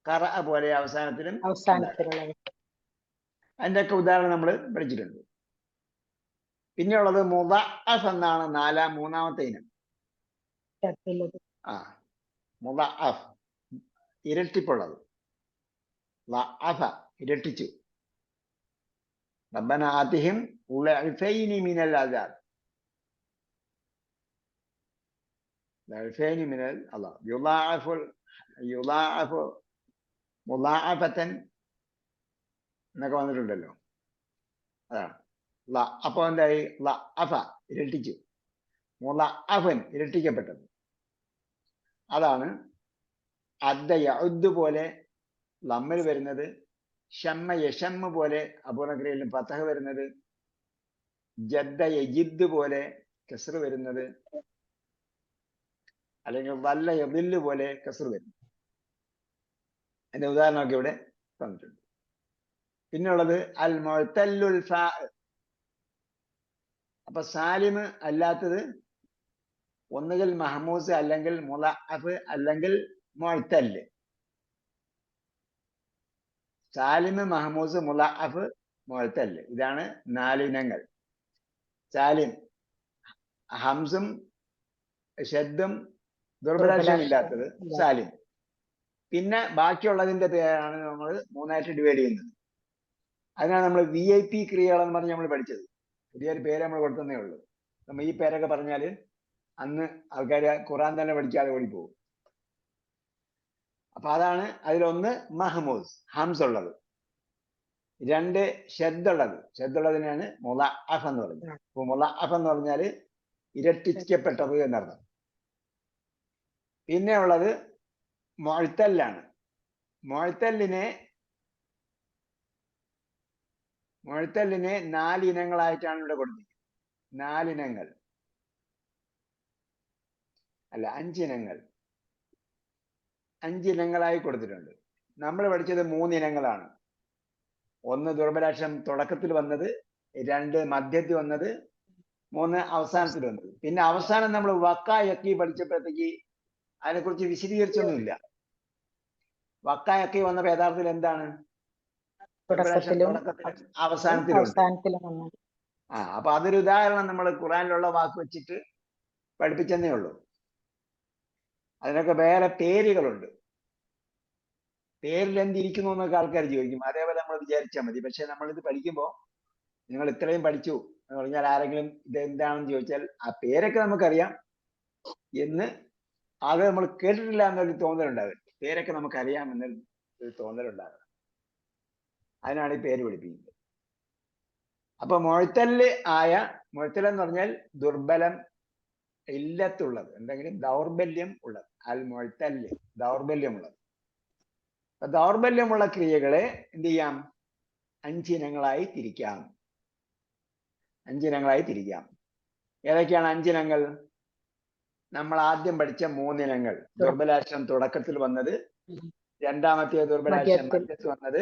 Speaker 1: ഖറഅ പോലെ അവസാനത്തിലും. അതിന്റെ ഒക്കെ ഉദാഹരണം നമ്മൾ പഠിച്ചിട്ടുണ്ട്. പിന്നെയുള്ളത് മുദഅഫ് എന്നാണ് മൂന്നാമത്തെ ഇനം. മുദഅഫ് ഇരട്ടിപ്പുള്ളത്. ലഅഫ ഇരട്ടിച്ചു. റബ്ബന ആതിഹിം ളഅഫൈനി മിനൽ അദാബ്. ളഅഫൈനി മിനൽ അല്ലാഹ് യുളാഅഫു മുളാഅഫതൻ എന്നൊക്കെ വന്നിട്ടുണ്ടല്ലോ. അതാണ് അപ്പൊ എന്തായി? ലഅഫ ഇരട്ടിച്ചു, മുളഅഫൻ ഇരട്ടിക്കപ്പെട്ടത്. അതാണ് അദ്ദ യഉദ് പോലെ ലമ്മിൽ വരുന്നത്, ഷമ്മ യഷമ്മ പോലെ അപൂർണക്രിയയിലും ഫതഹ് വരുന്നത്, ജദ്ദ യജിദ് പോലെ കസ്ർ വരുന്നത്, അല്ലെങ്കിൽ വല്ല യദില്ല് പോലെ കസ്ർ വരുന്നത്. അതിന്റെ ഉദാഹരണമൊക്കെ ഇവിടെ തന്നിട്ടുണ്ട്. പിന്നുള്ളത് അൽ മുഅ്തല്ലുൽ ഫാ. അപ്പൊ സാലിമ് അല്ലാത്തത് ഒന്നുകിൽ മഹ്മൂസ്, അല്ലെങ്കിൽ മുളഅഫ്, അല്ലെങ്കിൽ മുഅ്തല്ല്. സാലിമ്, മഹ്മൂസ്, മുളഅഫ്, മുഅ്തല്ല്. ഇതാണ് 4 ഇനങ്ങൾ. സാലിം ഹംസും ഷദ്ദും ദുർബലാക്ഷരം ഇല്ലാത്തത് സാലിം. പിന്നെ ബാക്കിയുള്ളതിന്റെ പേരാണ് നമ്മൾ 3ആയിട്ട് ഡിവൈഡ് ചെയ്യുന്നത്. അതിനാണ് നമ്മൾ VIP ക്രിയകളെന്ന് പറഞ്ഞ് നമ്മൾ പഠിച്ചത്. പുതിയൊരു പേര് നമ്മൾ കൊടുത്തതേ ഉള്ളൂ. നമ്മൾ ഈ പേരൊക്കെ പറഞ്ഞാൽ അന്ന് ആൾക്കാർ ഖുർആൻ തന്നെ പഠിക്കാതെ ഓടിപ്പോകും. അപ്പൊ അതാണ് അതിലൊന്ന് മഹ്മൂസ്, ഹംസ് ഉള്ളത്. 2 ഷദ്ദുള്ളത്. ഷദ്ദുള്ളതിനാണ് മുളഅഫ് എന്ന് പറയുന്നത്. അപ്പൊ മുളഅഫ് എന്ന് പറഞ്ഞാൽ ഇരട്ടിക്കപ്പെട്ടത് എന്നർത്ഥം. പിന്നെ ഉള്ളത് മുഅ്തല്ലാണ്. മുഅ്തല്ലിനെ 4 ഇനങ്ങളായിട്ടാണ് ഇവിടെ കൊടുത്തിരിക്കുന്നത്. 4 ഇനങ്ങൾ അല്ല, 5 ഇനങ്ങൾ. 5 ഇനങ്ങളായി കൊടുത്തിട്ടുണ്ട്. നമ്മൾ പഠിച്ചത് 3 ഇനങ്ങളാണ്. 1 ദുർബലാക്ഷരം തുടക്കത്തിൽ വന്നത്, 2 മധ്യത്തിൽ വന്നത്, 3 അവസാനത്തിൽ വന്നത്. പിന്നെ അവസാനം നമ്മൾ വക്ക യക്കി പഠിച്ചപ്പോഴത്തേക്ക് അതിനെക്കുറിച്ച് വിശദീകരിച്ചൊന്നുമില്ല. വക്ക യക്കി വന്നപ്പോൾ യഥാർത്ഥത്തിൽ എന്താണ്?
Speaker 2: തുടക്കത്തിലും
Speaker 1: അവസാനത്തിലും. അപ്പൊ അതൊരു ഉദാഹരണം നമ്മൾ ഖുർആനിലുള്ള വാക്ക് വെച്ചിട്ട് പഠിപ്പിച്ചെന്നേ ഉള്ളൂ. അതിനൊക്കെ വേറെ പേരുകളുണ്ട്. പേരിൽ എന്തിരിക്കുന്നു എന്നൊക്കെ ആൾക്കാർ ചോദിക്കും. അതേപോലെ നമ്മൾ വിചാരിച്ചാൽ മതി. പക്ഷെ നമ്മളിത് പഠിക്കുമ്പോൾ നിങ്ങൾ ഇത്രയും പഠിച്ചു എന്ന് പറഞ്ഞാൽ ആരെങ്കിലും ഇത് എന്താണെന്ന് ചോദിച്ചാൽ ആ പേരൊക്കെ നമുക്കറിയാം എന്ന്, അത് നമ്മൾ കേട്ടിട്ടില്ല എന്നൊരു തോന്നലുണ്ടാകും. പേരൊക്കെ നമുക്കറിയാം എന്നൊരു തോന്നലുണ്ടാകും. അതിനാണ് ഈ പേര് പഠിപ്പിക്കുന്നത്. അപ്പൊ മുഅ്തല്ല് എന്ന് പറഞ്ഞാൽ ദുർബലം, ഇല്ലത്തുള്ളത്, എന്തെങ്കിലും ദൗർബല്യം ഉള്ളത്. അൽ മുഅ്തല്ല് ദൗർബല്യമുള്ളത്. ദൗർബല്യമുള്ള ക്രിയകളെ എന്ത് ചെയ്യാം? 5 ഇനങ്ങളായി തിരിക്കാം. 5 ഇനങ്ങളായി തിരിക്കാം. ഏതൊക്കെയാണ് 5 ഇനങ്ങൾ? നമ്മൾ ആദ്യം പഠിച്ച 3 ഇനങ്ങൾ. ദുർബലാക്ഷരം തുടക്കത്തിൽ വന്നത്, രണ്ടാമത്തെ ദുർബലാക്ഷരം മധ്യത്തിൽ വന്നത്,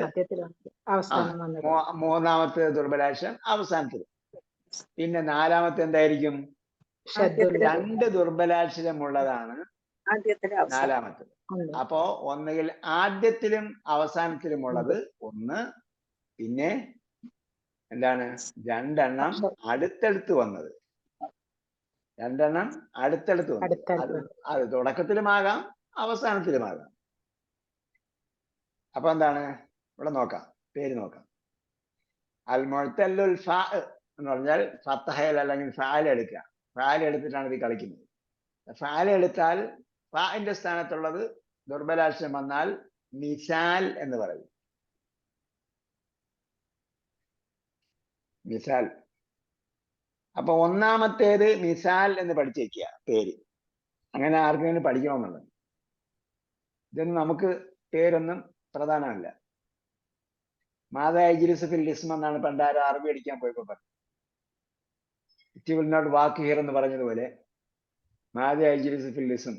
Speaker 1: മൂന്നാമത്തെ ദുർബലാക്ഷരം അവസാനത്തിൽ. പിന്നെ 4മത്തെ എന്തായിരിക്കും? 2 ദുർബലാക്ഷരമുള്ളതാണ് 4മത്തത്. അപ്പോ ഒന്നുകിൽ ആദ്യത്തിലും അവസാനത്തിലും ഉള്ളത് 1, പിന്നെ എന്താണ് 2 എണ്ണം അടുത്തടുത്ത് വന്നത്. 2 എണ്ണം അടുത്തടുത്ത് വന്നത്. അത് തുടക്കത്തിലുമാകാം അവസാനത്തിലുമാകാം. അപ്പൊ എന്താണ് ഇവിടെ നോക്കാം, പേര് നോക്കാം. അൽ മുഅ്തല്ലുൽ ഫാ എന്ന് പറഞ്ഞാൽ ഫത്തഹയിൽ അല്ലെങ്കിൽ ഫാൽ എടുക്കുക. ഫാൽ എടുത്തിട്ടാണ് ഇത് കളിക്കുന്നത്. ഫാൽ എടുത്താൽ ഫാഇന്റെ സ്ഥാനത്തുള്ളത് ദുർബലാക്ഷരം വന്നാൽ മിസാൽ എന്ന് പറയും. മിസാൽ അപ്പൊ ഒന്നാമത്തേത് മിസാൽ എന്ന് പഠിച്ചു വെക്കുക പേര്. അങ്ങനെ ആർക്കെങ്കിലും പഠിക്കണമെന്നുള്ളത്. ഇതൊന്നും നമുക്ക് പേരൊന്നും പ്രധാനമല്ല. മാതാ യജ്ലിസുഫിൽ ഇസ്മ എന്നാണ് പണ്ടാരും അറബി അടിക്കാൻ പോയപ്പോ പറഞ്ഞത്. It will not walk here എന്ന് പറഞ്ഞതുപോലെ മാതാ യജ്ലിസുഫിൽ ഇസ്മ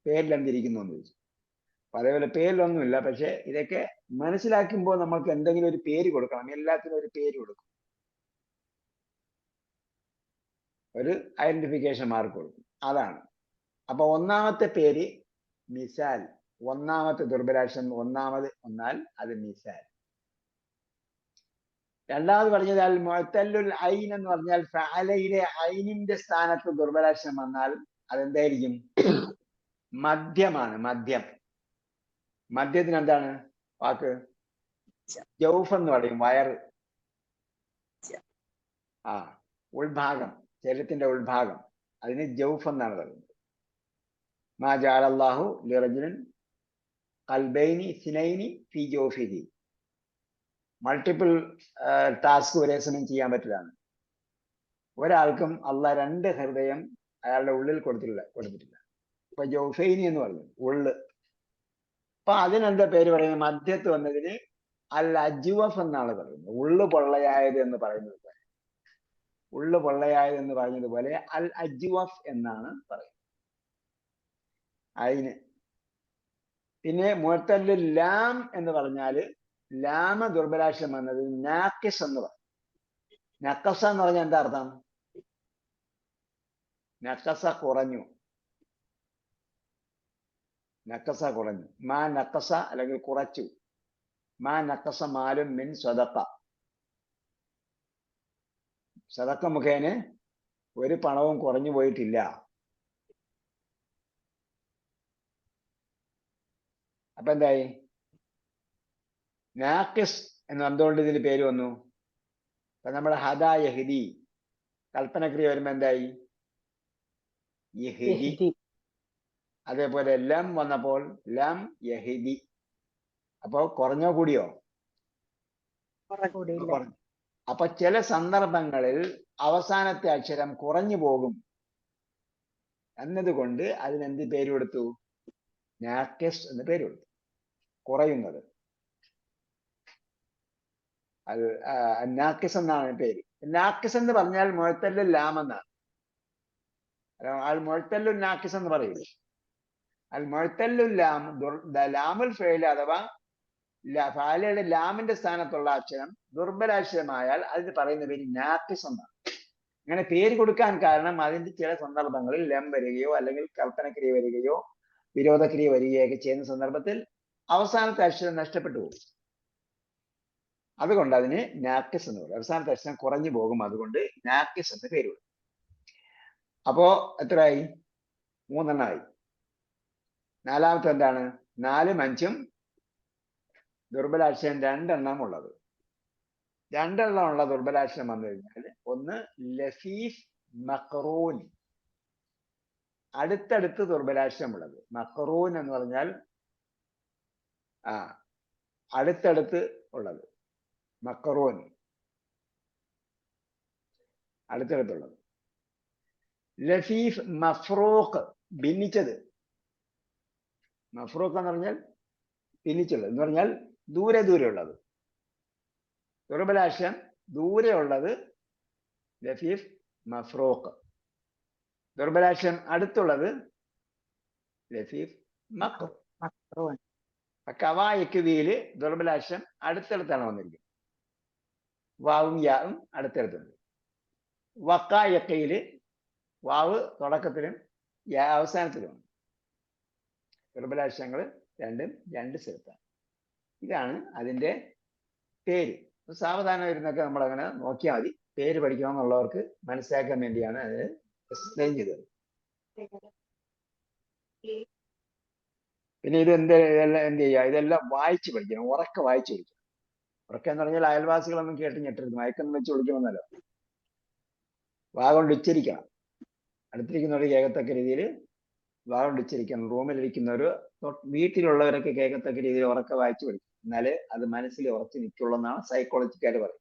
Speaker 1: പേരിൽ എന്തിരിക്കുന്നു എന്ന് ചോദിച്ചു. അപ്പൊ അതേപോലെ പേരിലൊന്നുമില്ല. പക്ഷെ ഇതൊക്കെ മനസ്സിലാക്കുമ്പോൾ നമ്മൾക്ക് എന്തെങ്കിലും ഒരു പേര് കൊടുക്കണം. എല്ലാത്തിനും ഒരു പേര് കൊടുക്കും, ഒരു ഐഡന്റിഫിക്കേഷൻ മാർക്ക് കൊടുക്കും. അതാണ്. അപ്പൊ ഒന്നാമത്തെ പേര് മിസാൽ. ഒന്നാമത്തെ ദുർബലാക്ഷം ഒന്നാമത് വന്നാൽ അത് മിസാൽ. രണ്ടാമത് പറഞ്ഞത് അൽ മുഅത്തല്ലുൽ ഐൻ എന്ന് പറഞ്ഞാൽ ഫഅലയിലെ ഐനിന്റെ സ്ഥാനത്ത് ദുർബലാക്ഷം വന്നാൽ അതെന്തായിരിക്കും? മദ്യമാണ്. മദ്യം. മദ്യത്തിന് എന്താണ് വാക്ക്? ജൗഫ് എന്ന് പറയും. വയറ്. ഉൾഭാഗം, ശരീരത്തിന്റെ ഉൾഭാഗം, അതിന് ജൗഫ് എന്നാണ് പറയുന്നത്. മാ ജഅലല്ലാഹു ലിറജുലിൻ ഖൽബൈനി ഇസ്നൈനി ഫീ ജൗഫിഹി. മൾട്ടിപ്പിൾ ടാസ്ക് ഒരേ സമയം ചെയ്യാൻ പറ്റില്ലാണ്. ഒരാൾക്കും അള്ളാഹ് രണ്ട് ഹൃദയം അയാളുടെ ഉള്ളിൽ കൊടുത്തിട്ടില്ല. ഇപ്പൊ ജൗഫൈനി എന്ന് പറഞ്ഞു, ഉള്ള്. അപ്പൊ അതിനെന്താ പേര് പറയുന്നത്? മധ്യത്ത് വന്നതിന് അൽ അജ്വഫ് എന്നാണ് പറയുന്നത്. ഉള്ളു പൊള്ളയായത് എന്ന് പറയുന്നത് പോലെ, ഉള്ളു പൊള്ളയായത് എന്ന് പറഞ്ഞതുപോലെ അൽ അജ്വഫ് എന്നാണ് പറയുന്നത്. അതിന് പിന്നെ മുഅത്തല്ലുൽ ലാം എന്ന് പറഞ്ഞാല് ലാമ ദുർബലാക്ഷം വന്നത് നാക്കിസ് എന്ന് പറയും. നക്കസ എന്ന് പറഞ്ഞാൽ എന്താ അർത്ഥം? നക്കസ കുറഞ്ഞു. നക്കസ കുറഞ്ഞു. മാ നക്കസ അല്ലെങ്കിൽ കുറച്ചു. മാ നക്കസ മാലും മിൻ സദഖ. സദഖ മുഖേന ഒരു പണവും കുറഞ്ഞു പോയിട്ടില്ല. അപ്പൊ എന്തായി? നാക്കിസ് എന്ന് എന്തുകൊണ്ട് ഇതിന് പേര് വന്നു? അപ്പൊ നമ്മുടെ ഹദാ യഹ്ദി കൽപ്പനക്രിയ വരുമ്പോ എന്തായി? യഹ്ദി. അതേപോലെ ലം വന്നപ്പോൾ ലം യഹ്ദി. അപ്പൊ കുറഞ്ഞോ കൂടിയോ? കുറഞ്ഞു. അപ്പൊ ചില സന്ദർഭങ്ങളിൽ അവസാനത്തെ അക്ഷരം കുറഞ്ഞു പോകും എന്നതുകൊണ്ട് അതിനെന്ത് പേര് കൊടുത്തു? നാക്കിസ് എന്ന് പേര് കൊടുത്തു. കുറയുന്നത്. നാക്കിസ് എന്നാണ് പേര്. നാക്കിസ് എന്ന് പറഞ്ഞാൽ മുഅത്തല്ലുൽ ലാം എന്നാണ്. അൽ മുഅത്തല്ലുൽ നാക്കിസ് എന്ന് പറയില്ല. അൽ മുഅത്തല്ലുൽ ലാം ലാമുൽ ഫഇൽ അഥവാ ഫഅലയുടെ ലാമിന്റെ സ്ഥാനത്തുള്ള അക്ഷരം ദുർബലാക്ഷരമായാൽ അതിന് പറയുന്ന പേര് നാക്കിസ് എന്നാണ്. അങ്ങനെ പേര് കൊടുക്കാൻ കാരണം അതിന്റെ ചില സന്ദർഭങ്ങളിൽ ലം വരികയോ അല്ലെങ്കിൽ കൽപ്പനക്രിയ വരികയോ വിരോധക്രിയ വരികയൊക്കെ ചെയ്യുന്ന സന്ദർഭത്തിൽ അവസാനത്തെ അക്ഷരം നഷ്ടപ്പെട്ടു പോകും. അതുകൊണ്ട് അതിന് നാക്കിസ് എന്ന് പറയും. അവസാനത്തെ അക്ഷരം കുറഞ്ഞു പോകും. അതുകൊണ്ട് നാക്കിസ് എന്ന് പേര് കൊടുക്കും. അപ്പോ എത്രയായി? 3 എണ്ണമായി. നാലാമത്തെ എന്താണ്? 4ഉം 5ഉം ദുർബലാക്ഷരം 2 എണ്ണം ഉള്ളത്. 2 എണ്ണം ഉള്ള ദുർബലാക്ഷരം വന്നു കഴിഞ്ഞാൽ ഒന്ന് ലഫീഫ് മഖറൂൻ, അടുത്തടുത്ത് ദുർബലാക്ഷരം ഉള്ളത്. മഖറൂൻ എന്ന് പറഞ്ഞാൽ അടുത്തടുത്ത് ഉള്ളത്. മഖറൂൻ അടുത്തടുത്തുള്ളത്. ലഫീഫ് മഫ്റൂഖ് ഭിന്നിച്ചത്. മഫ്റൂഖ് എന്ന് പറഞ്ഞാൽ ഭിന്നിച്ചുള്ളത് എന്ന് പറഞ്ഞാൽ ദൂരെ ദൂരെ ഉള്ളത്. ദുർബലാക്ഷരം ദൂരെ ഉള്ളത് ലഫീഫ് മഫ്റൂഖ്. ദുർബലാക്ഷരം അടുത്തുള്ളത് ലഫീഫ് മഖ്റൂൻ. കവായിക്കുവിയില് ദുർബലാക്ഷരം അടുത്തടുത്താണ് വന്നിരിക്കുന്നത്. വാവും യാവും അടുത്തടുത്തുണ്ട്. വക്കായക്കയില് വാവ് തുടക്കത്തിലും യാ അവസാനത്തിലുമാണ്. ദുർബലാക്ഷരങ്ങൾ രണ്ടും 2 സ്ഥലത്താണ്. ഇതാണ് അതിന്റെ പേര്. സാവധാനം ഇരുന്നൊക്കെ നമ്മളങ്ങനെ നോക്കിയാൽ മതി. പേര് പഠിക്കണമെന്നുള്ളവർക്ക് മനസ്സിലാക്കാൻ വേണ്ടിയാണ് അത് എക്സ്പ്ലെയിൻ ചെയ്തത്. പിന്നെ ഇത് എന്ത് ചെയ്യുക? ഇതെല്ലാം വായിച്ച് പഠിക്കണം. ഉറക്കെ വായിച്ച് പഠിക്കണം. ഉറക്കെ എന്ന് പറഞ്ഞാൽ അയൽവാസികളൊന്നും കേട്ട് ഞെട്ടരുത്. മയക്കൊന്നും വെച്ച് വിളിക്കണമെന്നല്ല. വാ കൊണ്ട് ഉച്ചരിക്കണം. അടുത്തിരിക്കുന്നവർ കേൾക്കത്തക്ക രീതിയിൽ വാ കൊണ്ട് ഉച്ചരിക്കണം. റൂമിലിരിക്കുന്നവർ വീട്ടിലുള്ളവരൊക്കെ കേൾക്കത്തക്ക രീതിയിൽ ഉറക്കെ വായിച്ച് പഠിക്കും. എന്നാലേ അത് മനസ്സിൽ ഉറച്ചു നിൽക്കുള്ളൂ എന്നാണ് സൈക്കോളജിക്കാർ പറയുന്നത്.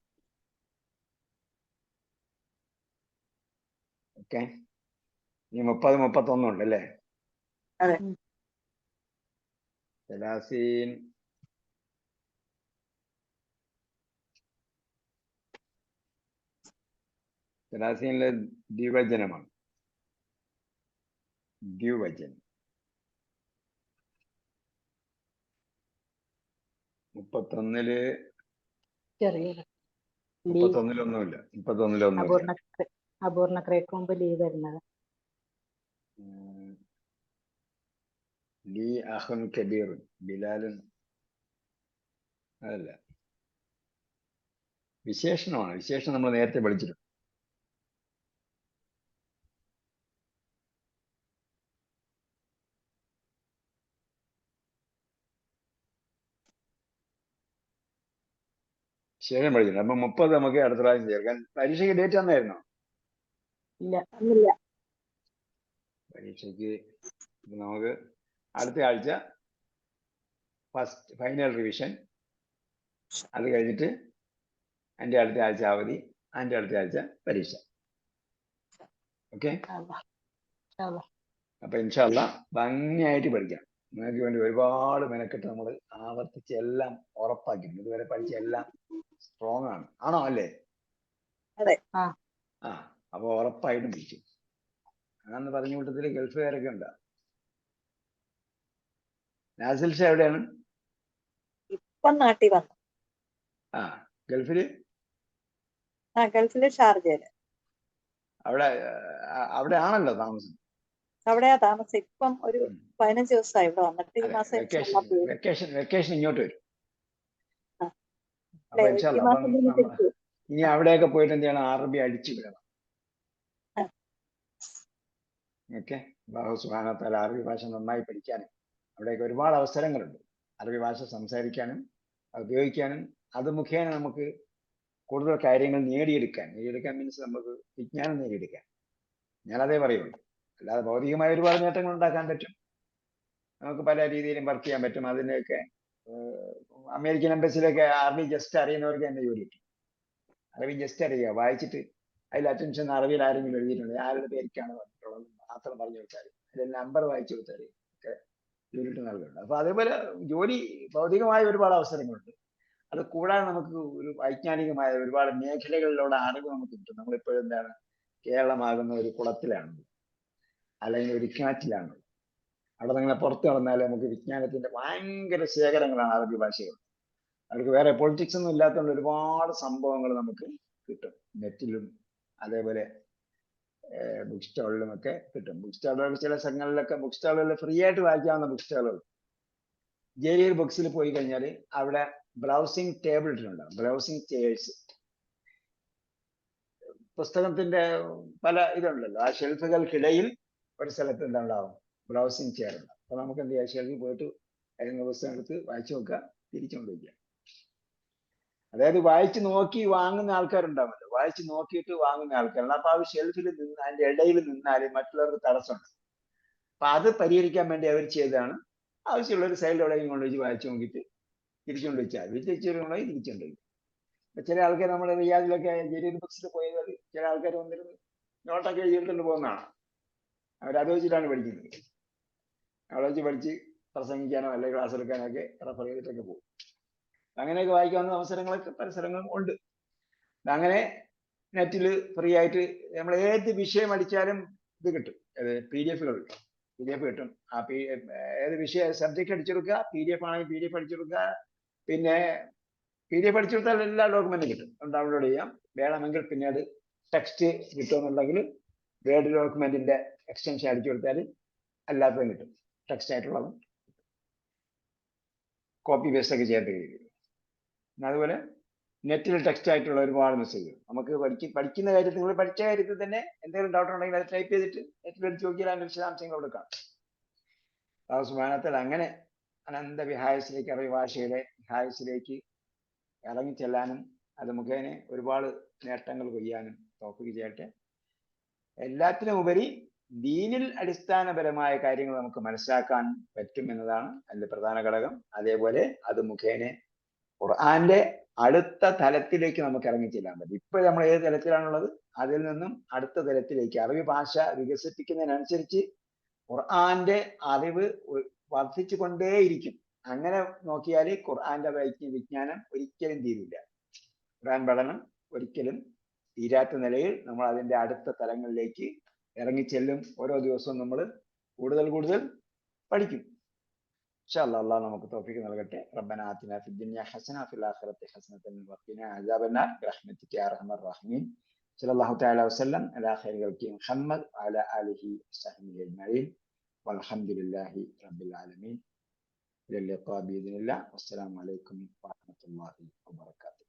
Speaker 1: ഓക്കെ, ഇനി 30, 31 ഉണ്ട് അല്ലേ?
Speaker 4: അതെ.
Speaker 1: സലാസീൻ സലാസീനിലെ ദ്വിവചനമാണ്. ദ്വിവചനം. 31-ല്
Speaker 2: ചെറിയ
Speaker 1: 31-ലൊന്നുമില്ല. 31-ലൊന്നുമില്ല.
Speaker 2: അപൂർണക്രിയക്ക് മുമ്പ് ലീ വരുന്നത്.
Speaker 1: ലീ അഹുൻ കബീർ, ബിലാലുൻ, അതല്ല. വിശേഷണമാണ്. വിശേഷണം നമ്മൾ നേരത്തെ പഠിച്ചിട്ടുണ്ട്. ശേഷം പഠിച്ചിട്ടുണ്ട്. അപ്പൊ 30 നമുക്ക് അടുത്ത പ്രാവശ്യം ചേർക്കാൻ. പരീക്ഷയ്ക്ക് ഡേറ്റ് തന്നായിരുന്നോ?
Speaker 2: ഇല്ല.
Speaker 1: പരീക്ഷയ്ക്ക് നമുക്ക് അടുത്ത ആഴ്ച ഫൈനൽ റിവിഷൻ, അത് കഴിഞ്ഞിട്ട് അതിന്റെ അടുത്ത ആഴ്ച അവധി, അതിന്റെ അടുത്ത ആഴ്ച പരീക്ഷ. ഓക്കെ, അപ്പൊ ഇൻഷാ അല്ലാ ഭംഗിയായിട്ട് പഠിക്കാം. നിങ്ങൾക്ക് വേണ്ടി ഒരുപാട് മെനക്കെട്ട് നമ്മൾ ആവർത്തിച്ച് എല്ലാം ഉറപ്പാക്കി. ഇതുവരെ പഠിച്ച എല്ലാം സ്ട്രോങ് ആണ്. ആണോ? അല്ലേ?
Speaker 4: അതെ.
Speaker 1: അപ്പൊ ഉറപ്പായിട്ടും പഠിക്കും. അന്ന് പറഞ്ഞ കൂട്ടത്തില് ഗൾഫുകാരൊക്കെ ഉണ്ടാ. നാസിൽ ഷാ എവിടെയാണ്?
Speaker 4: ഇപ്പം നാട്ടിൽ വന്നു.
Speaker 1: ഗൾഫില്?
Speaker 4: ഗൾഫില് ഷാർജയില്.
Speaker 1: അവിടെ ആണല്ലോ താമസം.
Speaker 4: അവിടെയാ താമസം. ഇപ്പം ഒരു 15 ദിവസമായി ഇവിടെ വന്നിട്ട്. ഈ മാസം
Speaker 1: വെക്കേഷൻ ഇങ്ങോട്ട് വരും.
Speaker 4: അപ്പൊ ഈ മാസം
Speaker 1: ഇനി അവിടെയൊക്കെ പോയിട്ട് എന്ത് ചെയ്യണം? അറബി അടിച്ചു വിടണം. ഓക്കെ, അല്ലാഹു സുബ്ഹാനഹു വ തആല അറബി ഭാഷ നന്നായി പഠിക്കാനും അവിടെയൊക്കെ ഒരുപാട് അവസരങ്ങളുണ്ട്. അറബി ഭാഷ സംസാരിക്കാനും ഉപയോഗിക്കാനും അത് മുഖേന നമുക്ക് കൂടുതൽ കാര്യങ്ങൾ നേടിയെടുക്കാൻ മീൻസ് നമുക്ക് വിജ്ഞാനം നേടിയെടുക്കാൻ. ഞാനതേ പറയുള്ളൂ. അല്ലാതെ ഭൗതികമായ ഒരുപാട് നേട്ടങ്ങൾ ഉണ്ടാക്കാൻ പറ്റും. നമുക്ക് പല രീതിയിലും വർക്ക് ചെയ്യാൻ പറ്റും. അതിനൊക്കെ അമേരിക്കൻ എംബസിയിലൊക്കെ അറബി ജസ്റ്റ് അറിയുന്നവർക്ക് തന്നെ ജോലി കിട്ടും. അറബി ജസ്റ്റ് അറിയുക, വായിച്ചിട്ട് അതിൽ അറ്റൻഷൻ അറബിയിൽ ആരെങ്കിലും എഴുതിയിട്ടുണ്ട്, ആരുടെ പേരിക്കാണ് വന്നിട്ടുള്ളത് മാത്രം പറഞ്ഞു കൊടുത്താൽ, അതിൽ നമ്പർ വായിച്ചു കൊടുത്താൽ ഒക്കെ ജോലി കിട്ടുന്ന ആളുകളുണ്ട്. അപ്പൊ അതേപോലെ ജോലി ഭൗതികമായ ഒരുപാട് അവസരങ്ങളുണ്ട്. അത് കൂടാതെ നമുക്ക് ഒരു വൈജ്ഞാനികമായ ഒരുപാട് മേഖലകളിലൂടെ അറിവ് നമുക്ക് കിട്ടും. നമ്മളിപ്പോഴും എന്താണ്, കേരളമാകുന്ന ഒരു കുളത്തിലാണ്, അല്ലെങ്കിൽ ഒരു കിണറ്റിലാണ്. അവിടെ നിങ്ങളെ പുറത്ത് നടന്നാൽ നമുക്ക് വിജ്ഞാനത്തിന്റെ ഭയങ്കര ശേഖരങ്ങളാണ് അറബി ഭാഷകൾ. അവർക്ക് വേറെ പൊളിറ്റിക്സ് ഒന്നും ഇല്ലാത്തതുകൊണ്ട് ഒരുപാട് സംഭവങ്ങൾ നമുക്ക് കിട്ടും. നെറ്റിലും അതേപോലെ ബുക്ക് സ്റ്റാളിലും ഒക്കെ കിട്ടും. ബുക്ക് സ്റ്റാളുകൾ ചില സ്ഥലങ്ങളിലൊക്കെ ബുക്ക് സ്റ്റാളുകളിൽ ഫ്രീ ആയിട്ട് വായിക്കാവുന്ന ബുക്ക് സ്റ്റാളുകൾ. ജേരിയർ ബുക്സിൽ പോയി കഴിഞ്ഞാൽ അവിടെ ബ്രൗസിംഗ് ടേബിൾ ഇട്ടിട്ടുണ്ടാവും, ബ്രൗസിംഗ് ചെയേഴ്സ്. പുസ്തകത്തിന്റെ പല ഇതുണ്ടല്ലോ, ആ ഷെൽഫുകൾക്കിടയിൽ ഒരു സ്ഥലത്ത് എന്താണ്ടാവും, ബ്രൗസിംഗ് ചെയർ ഉണ്ടാവും. അപ്പൊ നമുക്ക് എന്ത് ചെയ്യാം, ഷെൽഫിൽ പോയിട്ട് ഏതെങ്കിലും പുസ്തകം എടുത്ത് വായിച്ചു നോക്കുക, തിരിച്ചുകൊണ്ട് വയ്ക്കുക. അതായത് വായിച്ചു നോക്കി വാങ്ങുന്ന ആൾക്കാരുണ്ടാവുമല്ലോ, വായിച്ചു നോക്കിയിട്ട് വാങ്ങുന്ന ആൾക്കാരുണ്ട്. അപ്പൊ ആ ഷെൽഫിൽ നിന്ന് അതിന്റെ ഇടയിൽ നിന്നാൽ മറ്റുള്ളവർക്ക് തടസ്സമുണ്ട്. അപ്പൊ അത് പരിഹരിക്കാൻ വേണ്ടി അവർ ചെയ്തതാണ്, ആവശ്യമുള്ള ഒരു സൈഡിൽ എവിടെയും കൊണ്ടുവച്ച് വായിച്ചു നോക്കിയിട്ട് തിരിച്ചുകൊണ്ട് വെച്ചാൽ തിരിച്ചുകൊണ്ടുപോയി തിരിച്ചുകൊണ്ട് വയ്ക്കും. ചില ആൾക്കാർ നമ്മുടെ റിയാദിലൊക്കെ ജെരീർ ബുക്സിൽ പോയത്, ചില ആൾക്കാർ വന്നിരുന്ന് നോട്ടൊക്കെ എഴുതിയെടുത്തുകൊണ്ട് പോകുന്നതാണ്. അവരത് വെച്ചിട്ടാണ് പഠിക്കുന്നത്. അവിടെ വെച്ച് പഠിച്ച് പ്രസംഗിക്കാനോ അല്ലെങ്കിൽ ക്ലാസ് എടുക്കാനോ ഒക്കെ റെഫർ ചെയ്തിട്ടൊക്കെ പോകും. അങ്ങനെയൊക്കെ വായിക്കാവുന്ന അവസരങ്ങളൊക്കെ പരിസരങ്ങളും ഉണ്ട്. അങ്ങനെ നെറ്റിൽ ഫ്രീ ആയിട്ട് നമ്മൾ ഏത് വിഷയം അടിച്ചാലും ഇത് കിട്ടും, PDF കിട്ടും. PDF കിട്ടും. ആ ഏത് വിഷയ സബ്ജക്ട് അടിച്ചെടുക്കുക, PDF ആണെങ്കിൽ PDF അടിച്ചെടുക്കുക. പിന്നെ PDF അടിച്ചെടുത്താൽ എല്ലാ ഡോക്യുമെന്റും കിട്ടും, ഡൗൺലോഡ് ചെയ്യാം. വേണമെങ്കിൽ പിന്നീട് ടെക്സ്റ്റ് കിട്ടുമെന്നുണ്ടെങ്കിൽ വേർഡ് ഡോക്യുമെന്റിന്റെ എക്സ്റ്റൻഷൻ അടിച്ചു കൊടുത്താൽ അല്ലാത്തതും കിട്ടും, ടെക്സ്റ്റ് ആയിട്ടുള്ളതും കോപ്പി പേസ്റ്റ് ഒക്കെ ചെയ്യാൻ കഴിയും. അതുപോലെ നെറ്റിൽ ടെക്സ്റ്റ് ആയിട്ടുള്ള ഒരുപാട് മെസ്സേജുകൾ നമുക്ക് പഠിക്കുന്ന കാര്യത്തിൽ, നിങ്ങൾ പഠിച്ച കാര്യത്തിൽ തന്നെ എന്തെങ്കിലും ഡൗട്ട് ഉണ്ടെങ്കിൽ അത് ടൈപ്പ് ചെയ്തിട്ട് നെറ്റിൽ അടിച്ച് നോക്കിയാൽ അതിന്റെ വിശദാംശങ്ങൾ അവിടെ കാണും. അല്ലാഹു സുബ്ഹാനഹു വ തആല അങ്ങനെ അനന്ത വിഹായസിലേക്ക്, അറബി ഭാഷയുടെ വിഹായസിലേക്ക് ഇറങ്ങിച്ചെല്ലാനും അത് മുഖേന ഒരുപാട് നേട്ടങ്ങൾ കൊയ്യാനും തൗഫീഖ് ചെയ്യട്ടെ. എല്ലാത്തിനും ഉപരി ദീനിൽ അടിസ്ഥാനപരമായ കാര്യങ്ങൾ നമുക്ക് മനസ്സിലാക്കാൻ പറ്റും എന്നതാണ് അതിന്റെ പ്രധാന ഘടകം. അതേപോലെ അത് മുഖേന ഖുർആന്റെ അടുത്ത തലത്തിലേക്ക് നമുക്ക് ഇറങ്ങിച്ചെല്ലാൻ പറ്റും. ഇപ്പൊ നമ്മൾ ഏത് തലത്തിലാണുള്ളത്, അതിൽ നിന്നും അടുത്ത തലത്തിലേക്ക് അറബി ഭാഷ വികസിപ്പിക്കുന്നതിനനുസരിച്ച് ഖുർആന്റെ അറിവ് വർദ്ധിച്ചു കൊണ്ടേയിരിക്കും. അങ്ങനെ നോക്കിയാൽ ഖുർആന്റെ വിജ്ഞാനം ഒരിക്കലും തീരില്ല. ഖുർആൻ പഠനം ഒരിക്കലും തീരാത്ത നിലയിൽ നമ്മൾ അതിന്റെ അടുത്ത തലങ്ങളിലേക്ക് ഇറങ്ങിച്ചെല്ലും. ഓരോ ദിവസവും നമ്മൾ കൂടുതൽ കൂടുതൽ പഠിക്കും. ഇൻഷാ അല്ലാഹ് അല്ലാഹു നമുക്ക് തൗഫീഖ് നൽകട്ടെ. റബ്ബന ആതിനാ ഫിദ് ദുനിയ ഹസന വഫിൽ ആഖിറതി ഹസനതൻ വഖിനാ അദാബന്നാർ ബിറഹ്മതിക യാ അർഹമർ റഹീമീൻ. സല്ലല്ലാഹു തആല വസല്ലം അലാ ഖൈറിൽ ഖൽഖി മുഹമ്മദ് വഅലാ ആലിഹി വസഹ്ബിഹി അജ്മഈൻ വൽഹംദുലില്ലാഹി റബ്ബിൽ ആലമീൻ. ഇലാ ലിഖാ ബിഇദ്നില്ലാഹ്. വസ്സലാമു അലൈക്കും വറഹ്മത്തുള്ളാഹി വബറകാതുഹു.